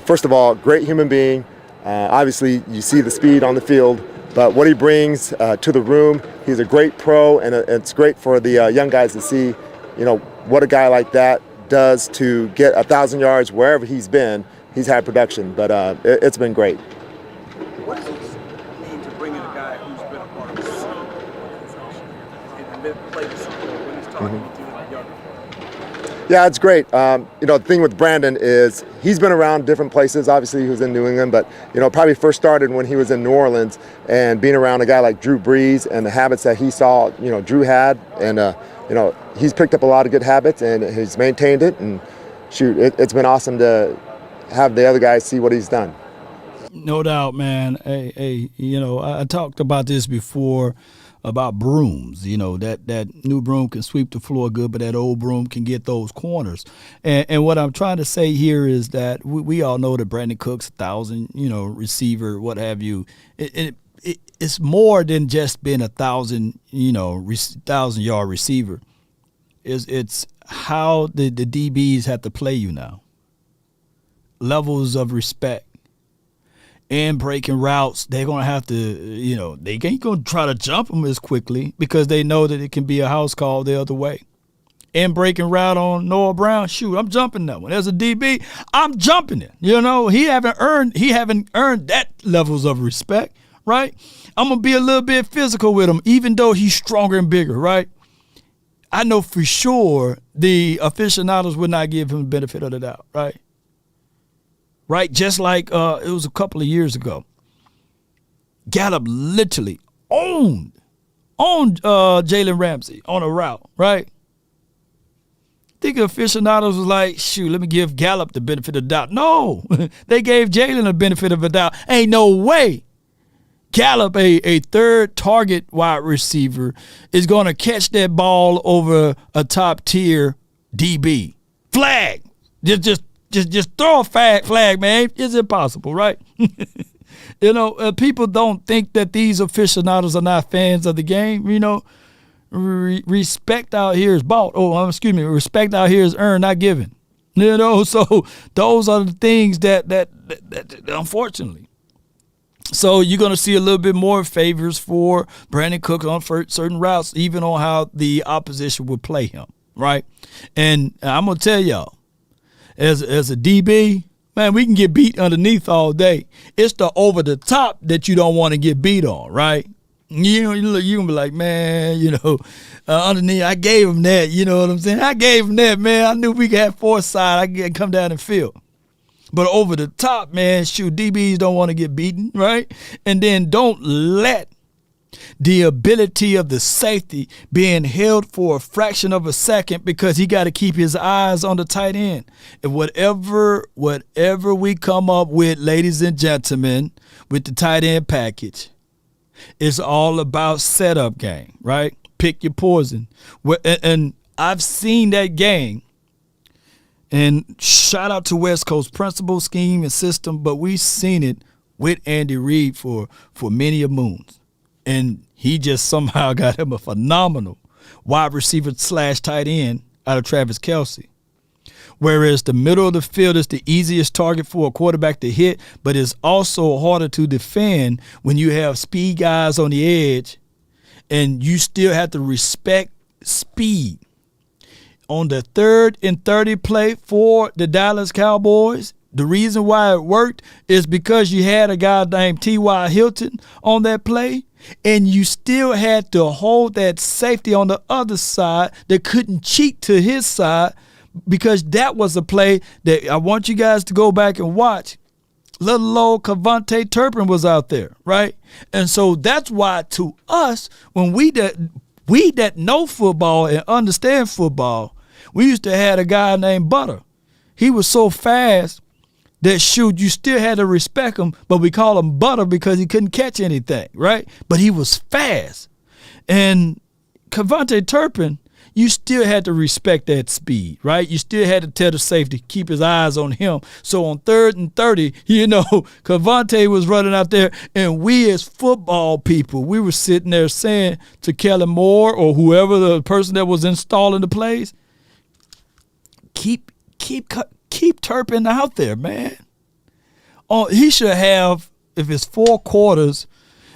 S11: first of all, great human being. Obviously, you see the speed on the field, but what he brings to the room, he's a great pro, and it's great for the young guys to see, you know, what a guy like that does to get 1,000 yards wherever he's been. He's had production, but it's been great.
S3: What does it mean to bring in a guy who's been a part of the organization and been played the Super Bowl when he's talking to the younger?
S11: Yeah, it's great. You know, the thing with Brandon is he's been around different places. Obviously, he was in New England, but, you know, probably first started when he was in New Orleans, and being around a guy like Drew Brees and the habits that he saw, you know, Drew had, and, you know, he's picked up a lot of good habits and he's maintained it. And shoot, it's been awesome to have the other guys see what he's done.
S1: No doubt, man. Hey, you know, I talked about this before. about brooms. You know, that new broom can sweep the floor good, but that old broom can get those corners. And what I'm trying to say here is that we all know that Brandon Cooks, 1,000, receiver, what have you. It's more than just being 1,000, 1,000-yard receiver. It's how the DBs have to play you now. Levels of respect. And breaking routes, they're going to have to, they ain't going to try to jump them as quickly because they know that it can be a house call the other way. And breaking route on Noah Brown, shoot, I'm jumping that one. As a DB, I'm jumping it. He haven't earned that levels of respect, right? I'm going to be a little bit physical with him, even though he's stronger and bigger, right? I know for sure the aficionados would not give him the benefit of the doubt, right? Right, just like it was a couple of years ago. Gallup literally owned Jalen Ramsey on a route, right? I think aficionados was like, shoot, let me give Gallup the benefit of the doubt. No, they gave Jalen the benefit of the doubt. Ain't no way Gallup, a third target wide receiver, is going to catch that ball over a top-tier DB. Flag. Just throw a flag, man. It's impossible, right? People don't think that these aficionados are not fans of the game. Respect out here is bought. Respect out here is earned, not given. So those are the things that unfortunately. So you're going to see a little bit more favors for Brandon Cook on certain routes, even on how the opposition would play him, right? And I'm going to tell y'all, as a DB, man, we can get beat underneath all day. It's the over the top that you don't want to get beat on, right? You're going to be like, man, underneath, I gave him that, you know what I'm saying? I gave him that, man. I knew we could have foresight. I could come down and field. But over the top, man, shoot, DBs don't want to get beaten, right? And then don't let the ability of the safety being held for a fraction of a second because he got to keep his eyes on the tight end. And whatever we come up with, ladies and gentlemen, with the tight end package, it's all about setup game, right? Pick your poison. And I've seen that game. And shout out to West Coast principle, scheme, and system, but we've seen it with Andy Reid for many a moons. And he just somehow got him a phenomenal wide receiver / tight end out of Travis Kelce. Whereas the middle of the field is the easiest target for a quarterback to hit, but it's also harder to defend when you have speed guys on the edge and you still have to respect speed. On the 3rd and 30 play for the Dallas Cowboys, the reason why it worked is because you had a guy named T.Y. Hilton on that play, and you still had to hold that safety on the other side that couldn't cheat to his side, because that was a play that I want you guys to go back and watch. Little old Cavante Turpin was out there, right? And so that's why to us, when we that know football and understand football, we used to have a guy named Butter. He was so fast that, shoot, you still had to respect him, but we call him Butter because he couldn't catch anything, right? But he was fast. And Cavante Turpin, you still had to respect that speed, right? You still had to tell the safety, keep his eyes on him. So on 3rd and 30, Cavante was running out there, and we as football people, we were sitting there saying to Kellen Moore or whoever the person that was installing the plays, keep Turpin out there, man. Oh, he should have, if it's 4 quarters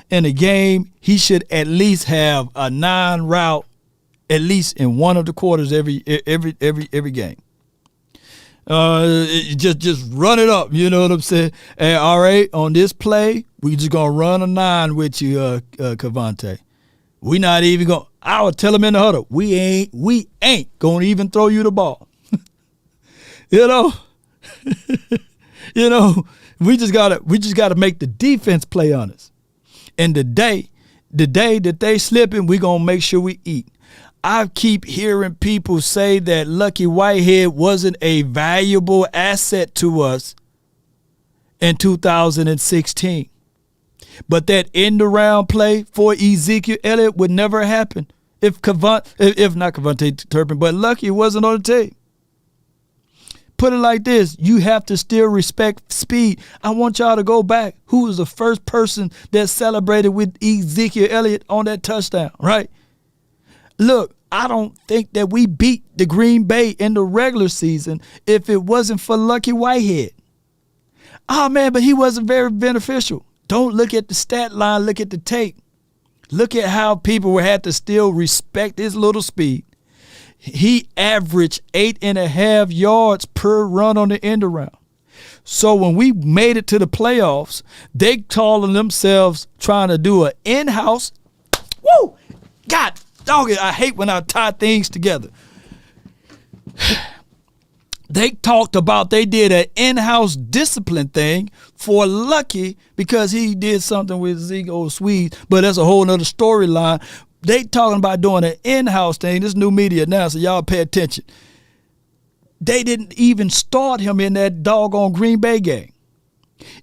S1: in a game, he should at least have a 9 route at least in one of the quarters every game. Just run it up, you know what I'm saying? Hey, all right, on this play, we just gonna run a 9 with you, Cavante. We not even gonna. I would tell him in the huddle, we ain't gonna even throw you the ball. We just gotta make the defense play on us. And the day that they slipping, we gonna make sure we eat. I keep hearing people say that Lucky Whitehead wasn't a valuable asset to us in 2016. But that end-around play for Ezekiel Elliott would never happen if not Cavante Turpin, but Lucky wasn't on the tape. Put it like this, you have to still respect speed. I want y'all to go back. Who was the first person that celebrated with Ezekiel Elliott on that touchdown, right? Look, I don't think that we beat the Green Bay in the regular season if it wasn't for Lucky Whitehead. Oh, man, but he wasn't very beneficial. Don't look at the stat line, look at the tape. Look at how people had to still respect his little speed. He averaged 8.5 yards per run on the end around. So when we made it to the playoffs, they calling themselves trying to do an in-house. Woo! God, dog it, I hate when I tie things together. They talked about they did an in-house discipline thing for Lucky because he did something with Zeke Swede, but that's a whole nother storyline. They talking about doing an in-house thing. This new media now, so y'all pay attention. They didn't even start him in that doggone Green Bay game.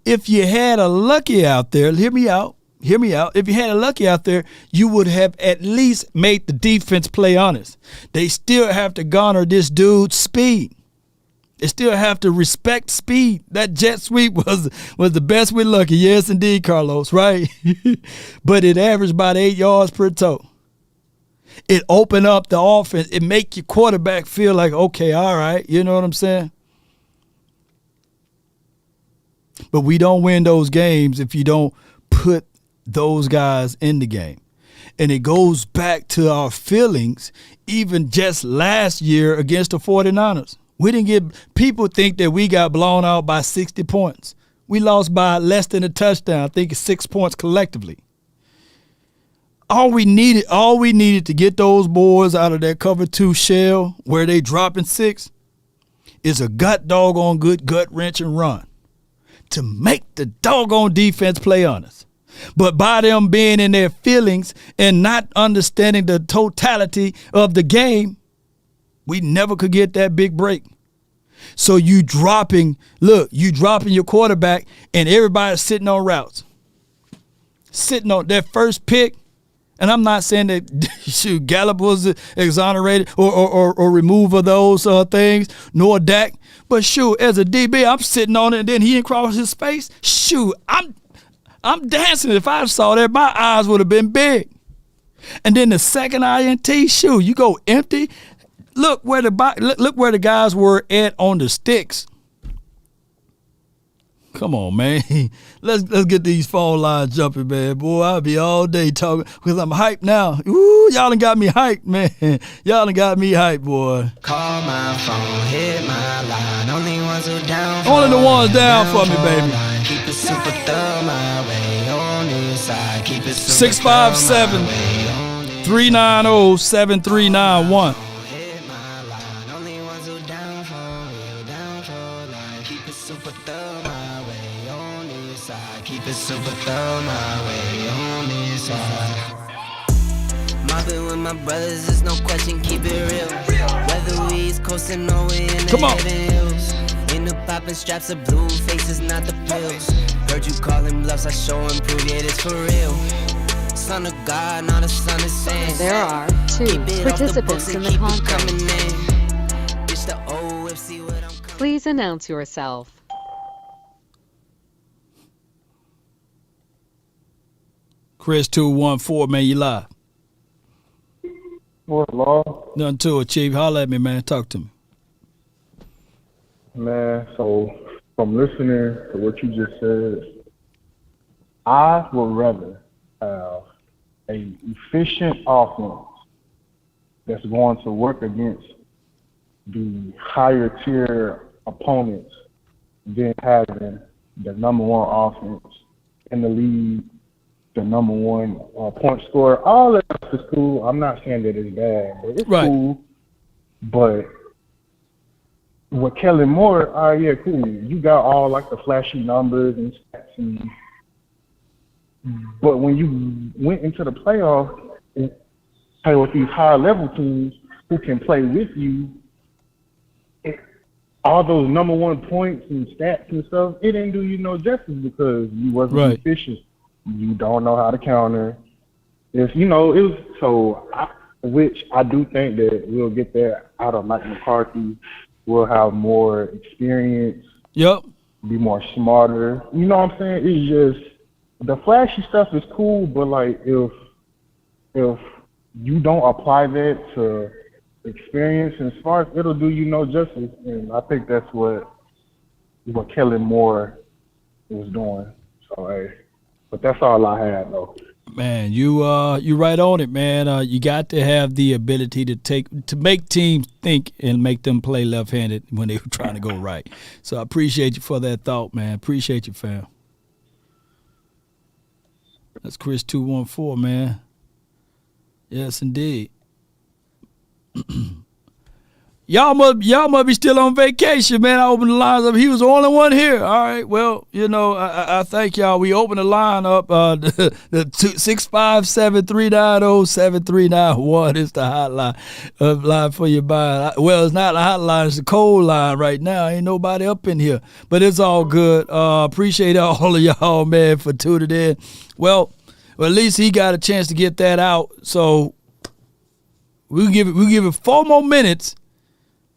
S1: If you had a Lucky out there, hear me out. If you had a Lucky out there, you would have at least made the defense play honest. They still have to garner this dude's speed. They still have to respect speed. That jet sweep was the best with Lucky. Yes, indeed, Carlos, right? But it averaged about 8 yards per toe. It opened up the offense. It make your quarterback feel like, okay, all right. You know what I'm saying? But we don't win those games if you don't put those guys in the game. And it goes back to our feelings even just last year against the 49ers. We didn't get – people think that we got blown out by 60 points. We lost by less than a touchdown. I think it's 6 points collectively. All we needed to get those boys out of that cover 2 shell where they dropping 6 is a doggone good gut wrench and run to make the doggone defense play on us. But by them being in their feelings and not understanding the totality of the game, we never could get that big break. So you dropping your quarterback and everybody's sitting on routes. Sitting on their first pick. And I'm not saying that Gallup was exonerated or removed of those things, nor Dak. But as a DB, I'm sitting on it and then he didn't cross his face. I'm dancing. If I saw that, my eyes would have been big. And then the second INT, you go empty. Look where the guys were at on the sticks. Come on, man. Let's get these phone lines jumping, man. Boy, I'll be all day talking because I'm hyped now. Ooh, y'all done got me hyped, man. Y'all done got me hyped, boy.
S12: Call my phone, hit my line. Only ones who down.
S1: Only the ones down for me, baby.
S12: Keep it super thorough my way on this side. Keep it super
S1: 657-390-7391.
S12: Super throw my way on this side. Mobbing with my brothers, there's no question, keep it real. Whether we East coasting or we in the heaven hills. In the popping straps of blue faces, not the pills. Heard you calling bluffs, I show and prove it is for real. Son of God, not a son of sin.
S13: There are 2 participants in the contest. Please announce yourself.
S1: Chris 214, man, you live.
S14: What, Law?
S1: Nothing to it, Chief. Holler at me, man. Talk to me.
S14: Man, so from listening to what you just said, I would rather have an efficient offense that's going to work against the higher tier opponents than having the number 1 offense in the league, the number 1 point scorer. All that is cool. I'm not saying that it's bad, but it's cool. But with Kellen Moore, yeah, cool. You got all like the flashy numbers and stats, but when you went into the playoffs and play with these higher level teams who can play with you, all those number 1 points and stats and stuff, it didn't do you no justice because you wasn't efficient. You don't know how to counter. If you know, which I do think that we'll get that out of Mike McCarthy. We'll have more experience.
S1: Yep.
S14: Be more smarter. You know what I'm saying? It's just the flashy stuff is cool, but like if you don't apply that to experience and smarts, it'll do you no justice. And I think that's what Kellen Moore was doing. So hey, but that's all I had though.
S1: Man, you right on it, man. You got to have the ability to make teams think and make them play left-handed when they were trying to go right. So I appreciate you for that thought, man. Appreciate you, fam. That's Chris 214, man. Yes, indeed. Y'all must be still on vacation, man. I opened the lines up. He was the only one here. All right. Well, I thank y'all. We opened the line up. The 657-390-7391 is the hotline. Line for your buy. Well, it's not a hotline. It's a cold line right now. Ain't nobody up in here. But it's all good. Appreciate all of y'all, man, for tuning in. Well, at least he got a chance to get that out. So we'll give it 4 more minutes.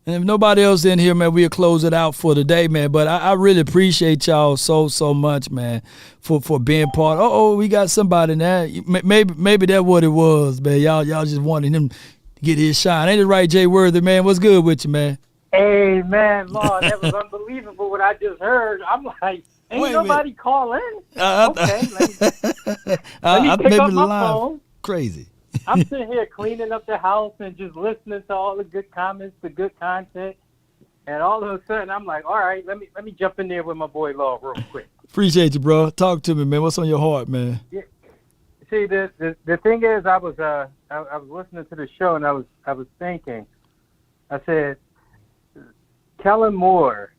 S1: And if nobody else in here, man, we'll close it out for today, man. But I really appreciate y'all so much, man, for being part. We got somebody now. Maybe that's what it was, man. Y'all just wanted him to get his shine. Ain't it right, Jay Worthy, man? What's good with you, man?
S15: Hey, man, Lord, that was unbelievable what I just heard. I'm like, ain't nobody calling? Okay, let me pick up my phone.
S1: Crazy.
S15: I'm sitting here cleaning up the house and just listening to all the good comments, the good content, and all of a sudden I'm like, all right, let me jump in there with my boy Law real quick.
S1: Appreciate you, bro. Talk to me, man. What's on your heart, man?
S15: Yeah. See, the thing is, I was listening to the show and I was thinking, I said, Kellen Moore,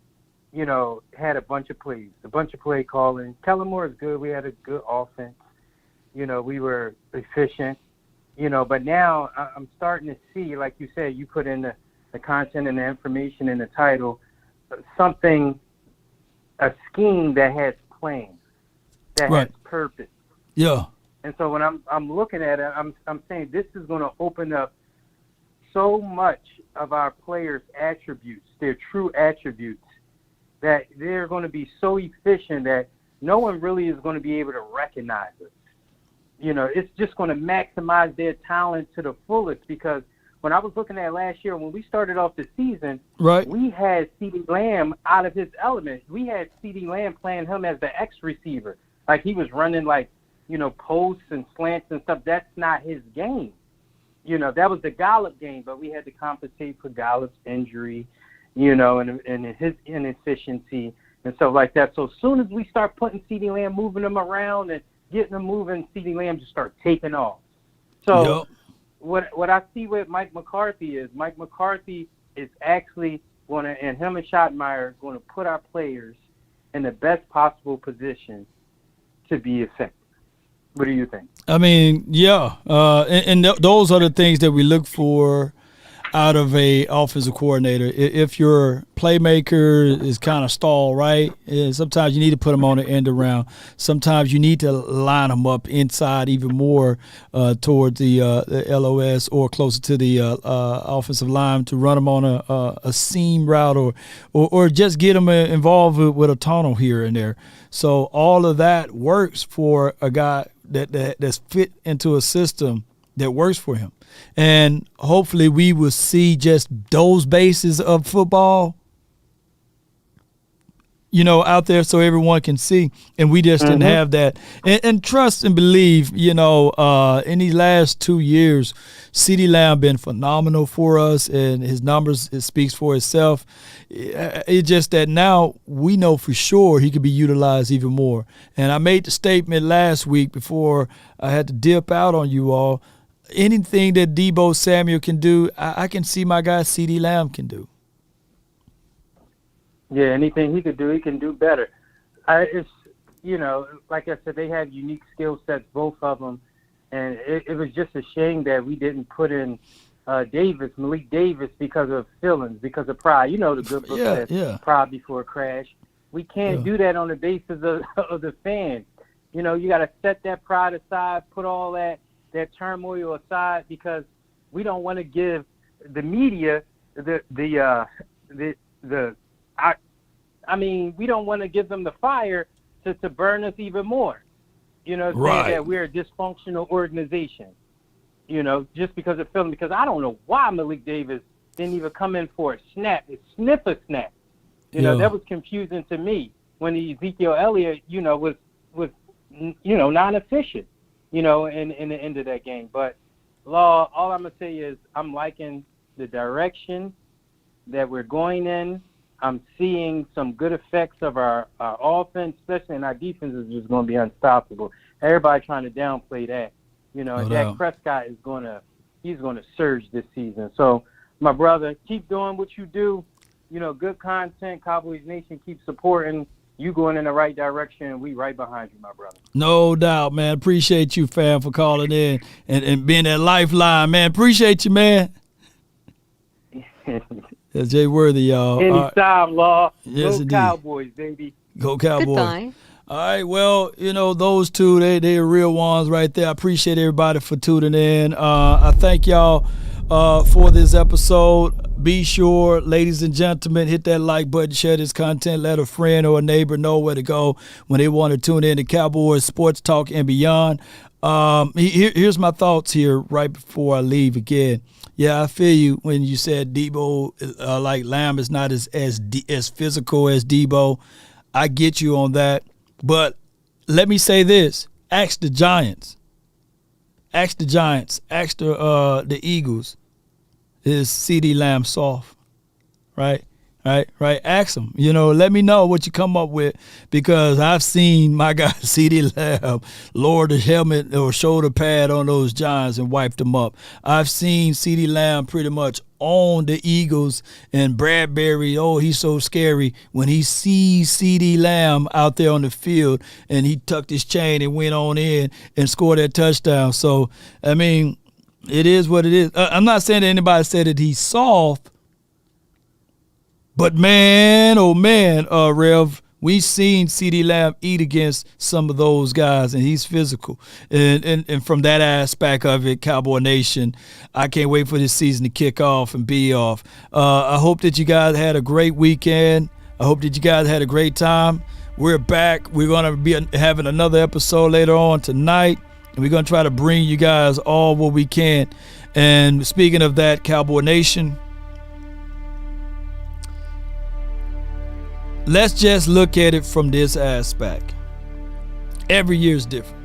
S15: had a bunch of plays, a bunch of play calling. Kellen Moore is good. We had a good offense. We were efficient. But now I'm starting to see, like you said, you put in the content and the information in the title, a scheme that has plans, that has purpose.
S1: Yeah.
S15: And so when I'm looking at it, I'm saying this is going to open up so much of our players' attributes, their true attributes, that they're going to be so efficient that no one really is going to be able to recognize it. It's just going to maximize their talent to the fullest, because when I was looking at last year, when we started off the season, we had CeeDee Lamb out of his element. We had CeeDee Lamb playing him as the X receiver. Like he was running posts and slants and stuff. That's not his game. That was the Gallup game, but we had to compensate for Gallup's injury, and his inefficiency and stuff like that. So as soon as we start putting CeeDee Lamb, moving him around and getting them moving, CeeDee Lamb just start taking off. So what I see with Mike McCarthy is actually going to, and him and Schottenheimer are going to put our players in the best possible position to be effective. What do you think?
S1: I mean, yeah. Those are the things that we look for out of a offensive coordinator. If your playmaker is kind of stalled, right? Sometimes you need to put them on the end around. Sometimes you need to line them up inside even more toward the LOS or closer to the offensive line to run them on a seam route or just get them involved with a tunnel here and there. So all of that works for a guy that's fit into a system that works for him. And hopefully we will see just those bases of football, out there so everyone can see. And we just didn't have that. And trust and believe, in these last 2 years, CeeDee Lamb been phenomenal for us, and his numbers, it speaks for itself. It's just that now we know for sure he could be utilized even more. And I made the statement last week before I had to dip out on you all. Anything that Deebo Samuel can do, I can see my guy CeeDee Lamb can do.
S15: Yeah, anything he could do, he can do better. It's like I said, they have unique skill sets, both of them, and it was just a shame that we didn't put in Malik Davis, because of feelings, because of pride. The good book says pride before a crash. We can't do that on the basis of the fans. You know, you got to set that pride aside, put all that turmoil aside, because we don't want to give the media we don't want to give them the fire to burn us even more. You know, saying that we're a dysfunctional organization. You know, just because of film. Because I don't know why Malik Davis didn't even come in for a snap, sniff a snap. You know, that was confusing to me when Ezekiel Elliott, you know, was non-efficient, you know, in the end of that game. But Law, all I'm gonna say is I'm liking the direction that we're going in. I'm seeing some good effects of our offense, especially in our defense is just going to be unstoppable. Everybody trying to downplay that, you know. And Dak Prescott is going to surge this season. So, my brother, keep doing what you do. You know, good content. Cowboys Nation, keep supporting. You going in the right direction, and we right behind you, my brother.
S1: No doubt, man. Appreciate you, fam, for calling in and being that lifeline, man. Appreciate you, man. That's Jay Worthy, y'all.
S15: Anytime, Law.
S1: Yes,
S15: Go
S1: indeed.
S15: Cowboys, baby.
S1: Go Cowboys.
S13: Goodbye.
S1: All right, well, you know, those two, they are real ones right there. I appreciate everybody for tuning in. I thank y'all for this episode. Be sure, ladies and gentlemen, hit that like button, share this content, let a friend or a neighbor know where to go when they want to tune in to Cowboys Sports Talk and beyond. Here's my thoughts here right before I leave again. Yeah, I feel you when you said Debo, like Lamb is not as physical as Debo. I get you on that. But let me say this. Ask the Giants. Ask the Eagles. Is CeeDee Lamb soft? Right? Ask them. You know, let me know what you come up with, because I've seen my guy CeeDee Lamb lower the helmet or shoulder pad on those Giants and wipe them up. I've seen CeeDee Lamb pretty much own the Eagles, and Bradbury, he's so scary when he sees CeeDee Lamb out there on the field, and he tucked his chain and went on in and scored that touchdown. So, I mean, it is what it is. I'm not saying that anybody said that he's soft, but man, oh man, Rev, we've seen CeeDee Lamb eat against some of those guys, and he's physical. And from that aspect of it, Cowboy Nation, I can't wait for this season to kick off and be off. I hope that you guys had a great weekend. I hope that you guys had a great time. We're back. We're going to be having another episode later on tonight, and we're going to try to bring you guys all what we can. And speaking of that, Cowboy Nation, let's just look at it from this aspect. Every year is different.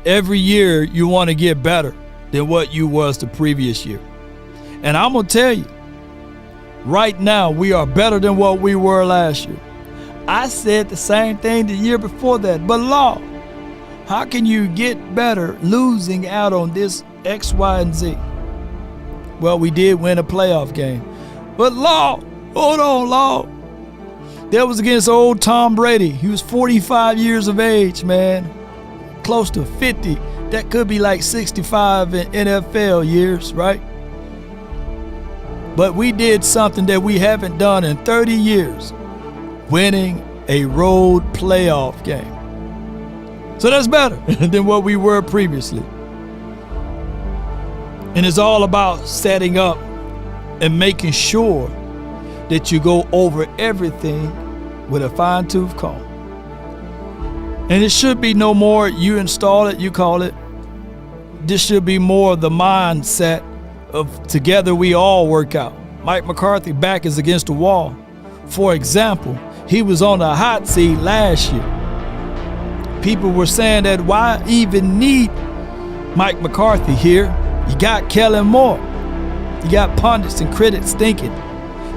S1: Every year you want to get better than what you was the previous year. And I'm going to tell you, right now we are better than what we were last year. I said the same thing the year before that. But Law, how can you get better losing out on this X, Y, and Z? Well, we did win a playoff game. But Law, hold on, Law. That was against old Tom Brady. He was 45 years of age, man. Close to 50. That could be like 65 in NFL years, right? But we did something that we haven't done in 30 years. Winning a road playoff game. So that's better than what we were previously. And it's all about setting up and making sure that you go over everything with a fine-tooth comb. And it should be no more you install it, you call it. This should be more the mindset of together we all work out. Mike McCarthy back is against the wall. For example, he was on the hot seat last year. People were saying that why even need Mike McCarthy here? You got Kellen Moore. You got pundits and critics thinking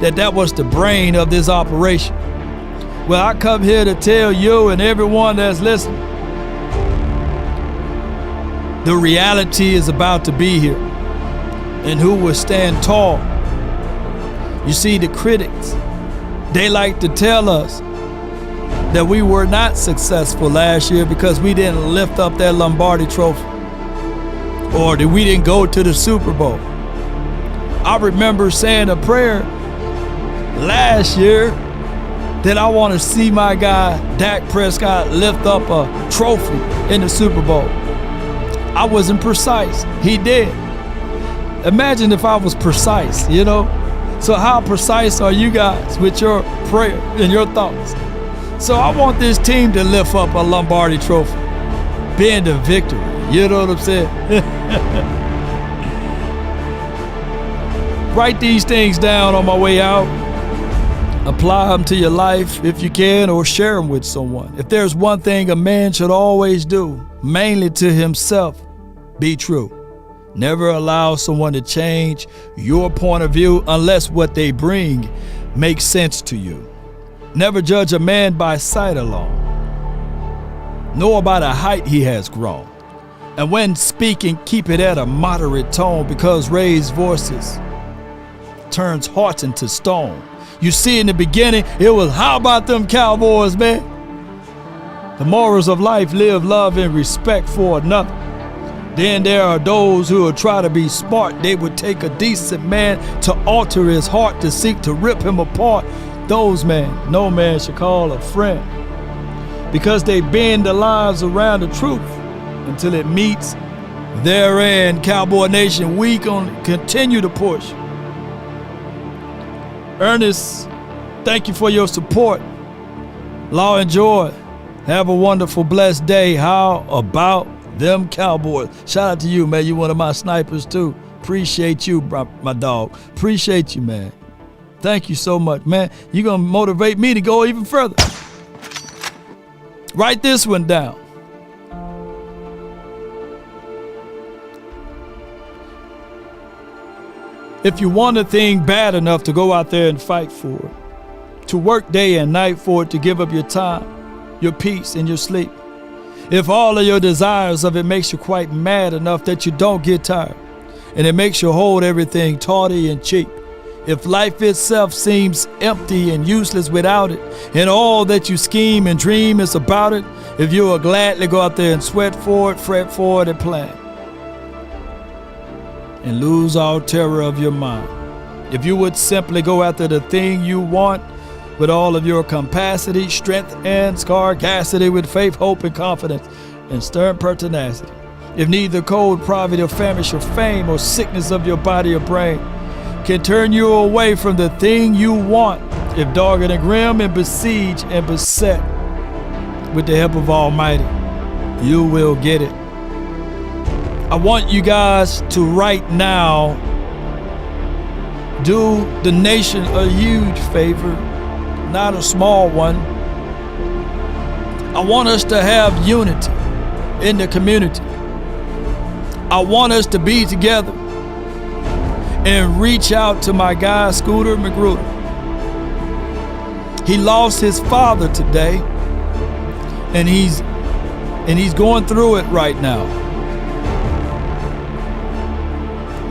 S1: that was the brain of this operation. Well, I come here to tell you and everyone that's listening, the reality is about to be here. And who will stand tall? You see, the critics, they like to tell us that we were not successful last year because we didn't lift up that Lombardi trophy, or that we didn't go to the Super Bowl. I remember saying a prayer last year that I want to see my guy Dak Prescott lift up a trophy in the Super Bowl. I wasn't precise. He did. Imagine if I was precise, you know? So how precise are you guys with your prayer and your thoughts? So I want this team to lift up a Lombardi trophy, being the victory. You know what I'm saying? Write these things down on my way out. Apply them to your life if you can, or share them with someone. If there's one thing a man should always do, mainly to himself, be true. Never allow someone to change your point of view unless what they bring makes sense to you. Never judge a man by sight alone, nor by the height he has grown. And when speaking, keep it at a moderate tone, because raised voices turns hearts into stone. You see, in the beginning, it was, how about them Cowboys, man? The morals of life: live, love, and respect for another. Then there are those who will try to be smart. They would take a decent man to alter his heart, to seek to rip him apart. Those men, no man should call a friend, because they bend the lines around the truth until it meets their end. Cowboy Nation, we gonna continue to push. Ernest, thank you for your support. Law and Joy, have a wonderful, blessed day. How about them Cowboys? Shout out to you, man. You one of my snipers too. Appreciate you, my dog. Appreciate you, man. Thank you so much, man. You're gonna motivate me to go even further. Write this one down. If you want a thing bad enough to go out there and fight for it, to work day and night for it, to give up your time, your peace, and your sleep. If all of your desires of it makes you quite mad enough that you don't get tired, and it makes you hold everything tawdry and cheap. If life itself seems empty and useless without it, and all that you scheme and dream is about it, if you will gladly go out there and sweat for it, fret for it, and plan, and lose all terror of your mind. If you would simply go after the thing you want with all of your capacity, strength, and scarcity, with faith, hope, and confidence, and stern pertinacity. If neither cold, poverty, or famish, or fame, or sickness of your body or brain can turn you away from the thing you want, if dogged and grim and besieged and beset, with the help of Almighty, you will get it. I want you guys to right now do the nation a huge favor, not a small one. I want us to have unity in the community. I want us to be together and reach out to my guy, Scooter McGruder. He lost his father today, and he's going through it right now.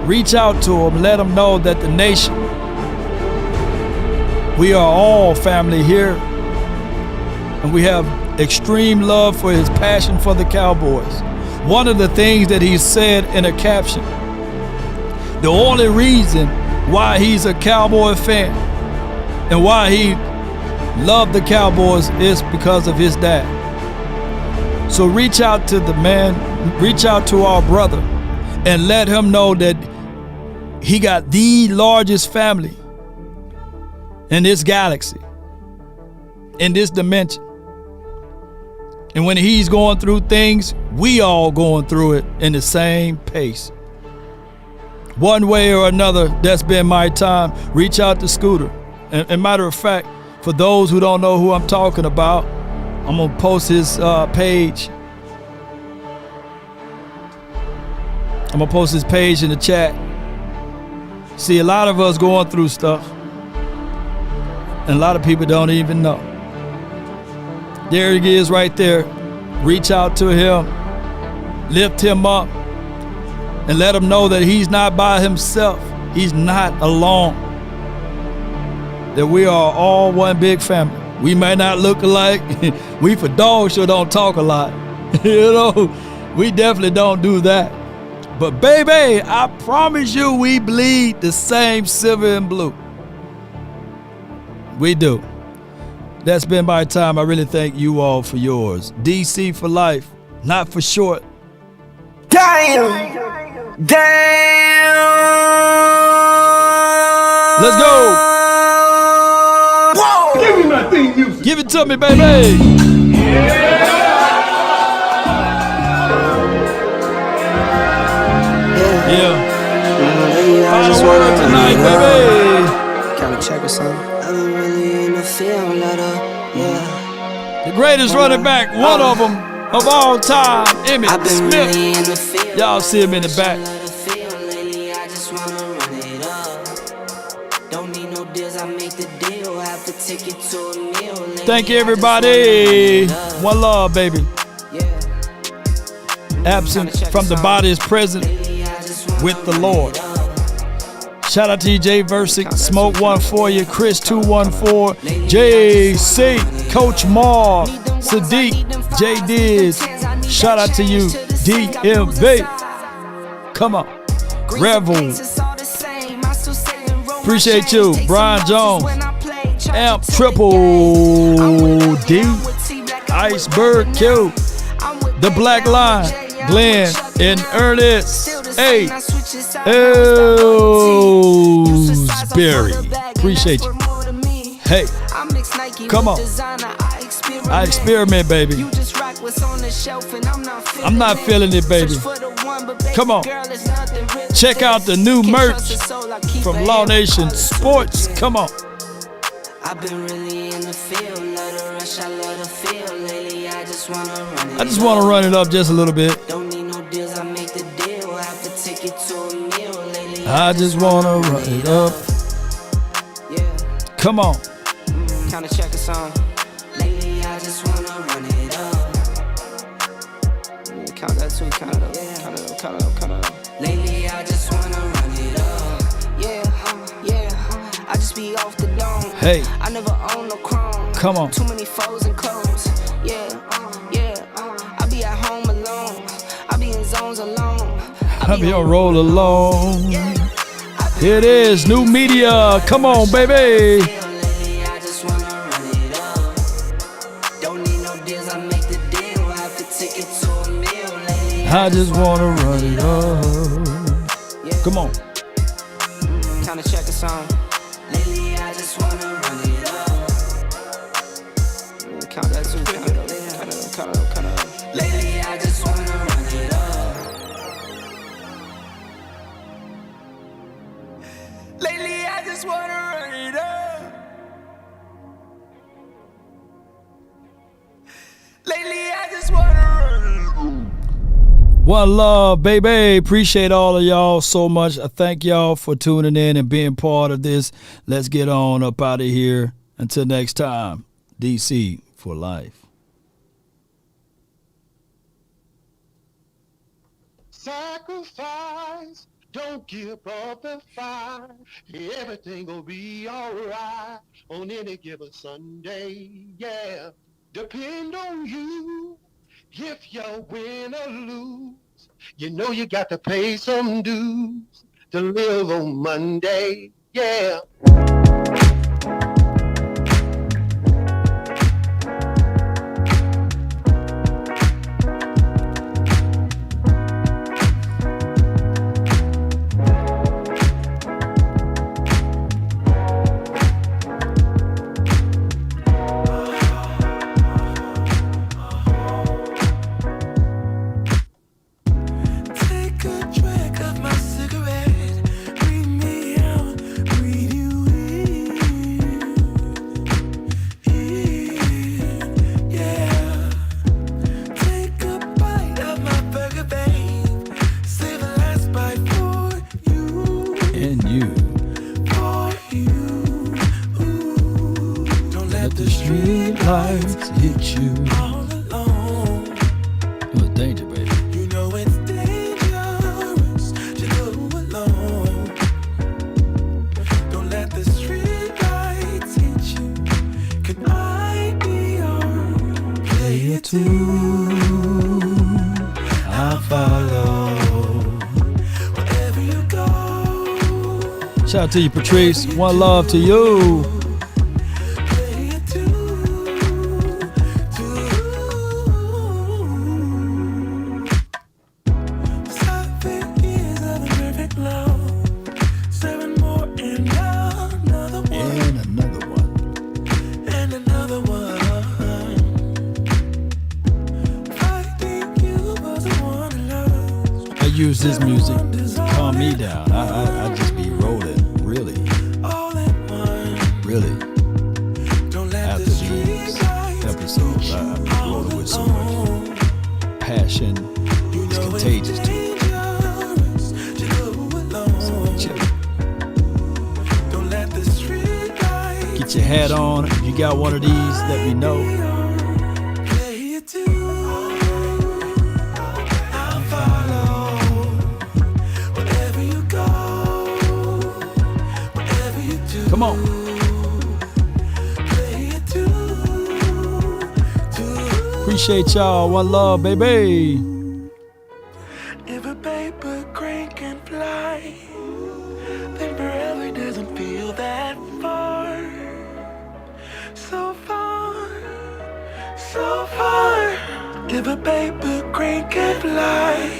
S1: Reach out to him, let him know that the nation, we are all family here, and we have extreme love for his passion for the Cowboys. One of the things that he said in a caption, the only reason why he's a Cowboy fan and why he loved the Cowboys is because of his dad. So reach out to the man, reach out to our brother, and let him know that he got the largest family in this galaxy, in this dimension. And when he's going through things, we all going through it in the same pace. One way or another, that's been my time. Reach out to Scooter. And matter of fact, for those who don't know who I'm talking about, I'm gonna post his page. I'm gonna post his page in the chat. See, a lot of us going through stuff, and a lot of people don't even know. There he is right there. Reach out to him, lift him up, and let him know that he's not by himself. He's not alone. That we are all one big family. We may not look alike. We for dog sure don't talk a lot. You know, we definitely don't do that. But baby, I promise you we bleed the same silver and blue. We do. That's been my time. I really thank you all for yours. DC for life, not for short.
S12: Damn!
S1: Let's go!
S12: Whoa!
S2: Give me my theme music.
S1: Give it to me, baby! Yeah. Final word tonight, baby.
S12: Kinda check or something. I've been really in the field,
S1: The greatest running back, one of them of all time, Emmitt Smith. Y'all see him in the back. Thank you, everybody. One love, baby. Absent from the body is present with the Lord. Shout out to you, Jay Versick, Smoke 1 for you, Chris 214, JC, Coach Marv, Sadiq, J Diz. Shout out to you, DMV. Come on, Revel. Appreciate you, Brian Jones, Amp Triple D, Iceberg Q, The Black Line, Glenn, and Ernest. Hey, Ellsbury. Appreciate you. Hey, come on. I experiment, baby. I'm not feeling it, baby. Come on. Check out the new merch from Law Nation Sports. Come on.
S12: I've been really in the field, love the rush, I love the feel. Lately, I just wanna run it.
S1: I just want to run it up just a little bit.
S12: Don't need no deals, I make the deal. Have to take it to a meal. Lately,
S1: I just want to run it up.
S12: Yeah.
S1: Come on.
S12: Kinda check a song. Lately, I just wanna run it up. Count that too, count it up, count it up, count it up, count it up. Lately, I just wanna run it up. Yeah, I just be off the dome.
S1: Hey.
S12: I never own no chrome.
S1: Come on.
S12: Too many foes and clones. Yeah, I be at home alone. I be in zones alone.
S1: I be on roll alone. Here it is, new media. Come on, baby.
S12: I just wanna run it up. Don't need no deals, I make the deal. Have to take it to a meal. Lately,
S1: I just want to run it up. Come on.
S12: Kinda check a song. Lately, I just wanna run it up. Count that too, count it up, count it up, count it up, count it up. Lately, I just wanna run it up. Lately, I just wanna run it up. Lately, I just wanna run it up.
S1: One love, baby. Appreciate all of y'all so much. I thank y'all for tuning in and being part of this. Let's get on up out of here. Until next time, DC for life.
S4: Sacrifice, don't give up the fight. Everything will be alright on any given Sunday. Yeah, depend on you. If you win or lose, you know you got to pay some dues to live on Monday. Yeah.
S1: lights hit you. It was danger, baby.
S12: You know it's dangerous to go alone. Don't let the street lights hit you. Can I be your player too? I'll follow wherever you go.
S1: Shout out to you, Patrice. One love to you.
S12: Player too.
S1: this music calm me down. I just be rolling, really. After these episodes, I be rolling with so much passion. It's contagious too. Get your hat on. If you got one of these, let me know. Come on. Appreciate y'all. One love, baby.
S12: If a paper crane can fly, then forever doesn't feel that far. So far, so far. If a paper crane can fly,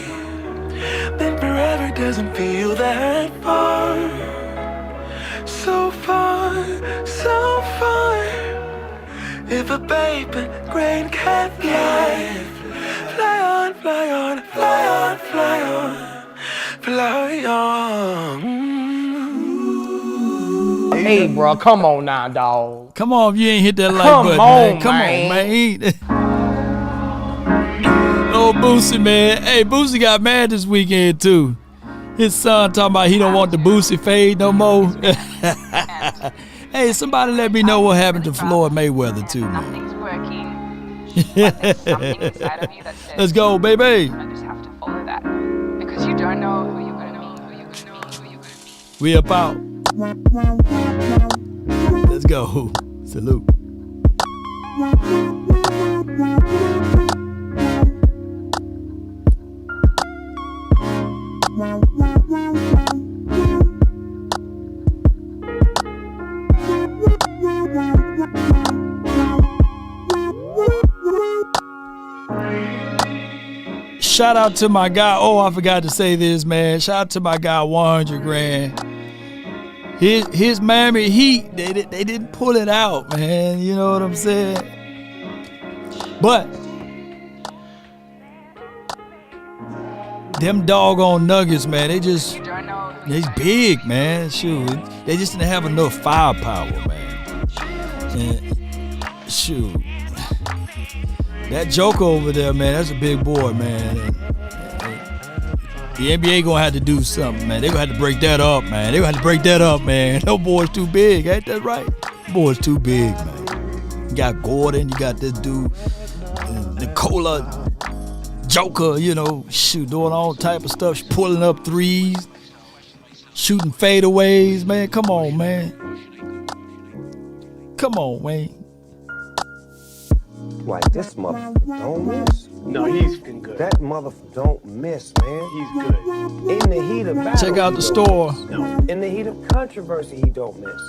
S12: then forever doesn't feel that far. So far, so far. If a paper crane can fly, fly on, fly on, fly on, fly on, fly on.
S5: Hey, bro, come on now, dog.
S1: Come on, if you ain't hit that like
S5: Come
S1: button,
S5: on,
S1: man. Come
S5: man.
S1: on, man. Oh, Boosie, man. Hey, Boosie got mad this weekend, too. His son talking about he don't want the Boosie fade no more. Hey, somebody let me know what happened to Floyd Mayweather, too, man.
S16: Nothing's working. But there's something inside of you that says,
S1: Let's go, baby.
S16: I just have to follow that. Because you don't know who you're going to be,
S1: We up out. Let's go. Salute. Shout out to my guy. Oh, I forgot to say this, man. Shout out to my guy, 100 grand. His Miami Heat, they didn't pull it out, man. You know what I'm saying? But them doggone Nuggets, man, they big, man. Shoot, they just didn't have enough firepower, man. And shoot, that Joker over there, man, that's a big boy, man. And the NBA gonna have to do something, man. They gonna have to break that up, man. They gonna have to break that up, man. Those boys too big, ain't that right? Boys too big, man. You got Gordon, you got this dude, Nikola Joker, you know, shoot, doing all type of stuff, pulling up threes, shooting fadeaways, man. Come on, man. Come on, Wayne.
S17: Like this motherfucker don't miss.
S18: No, he's good.
S17: That motherfucker don't miss, man.
S18: He's good.
S17: In the heat of battle,
S1: check out the store.
S18: No.
S17: In the heat of controversy, he don't miss.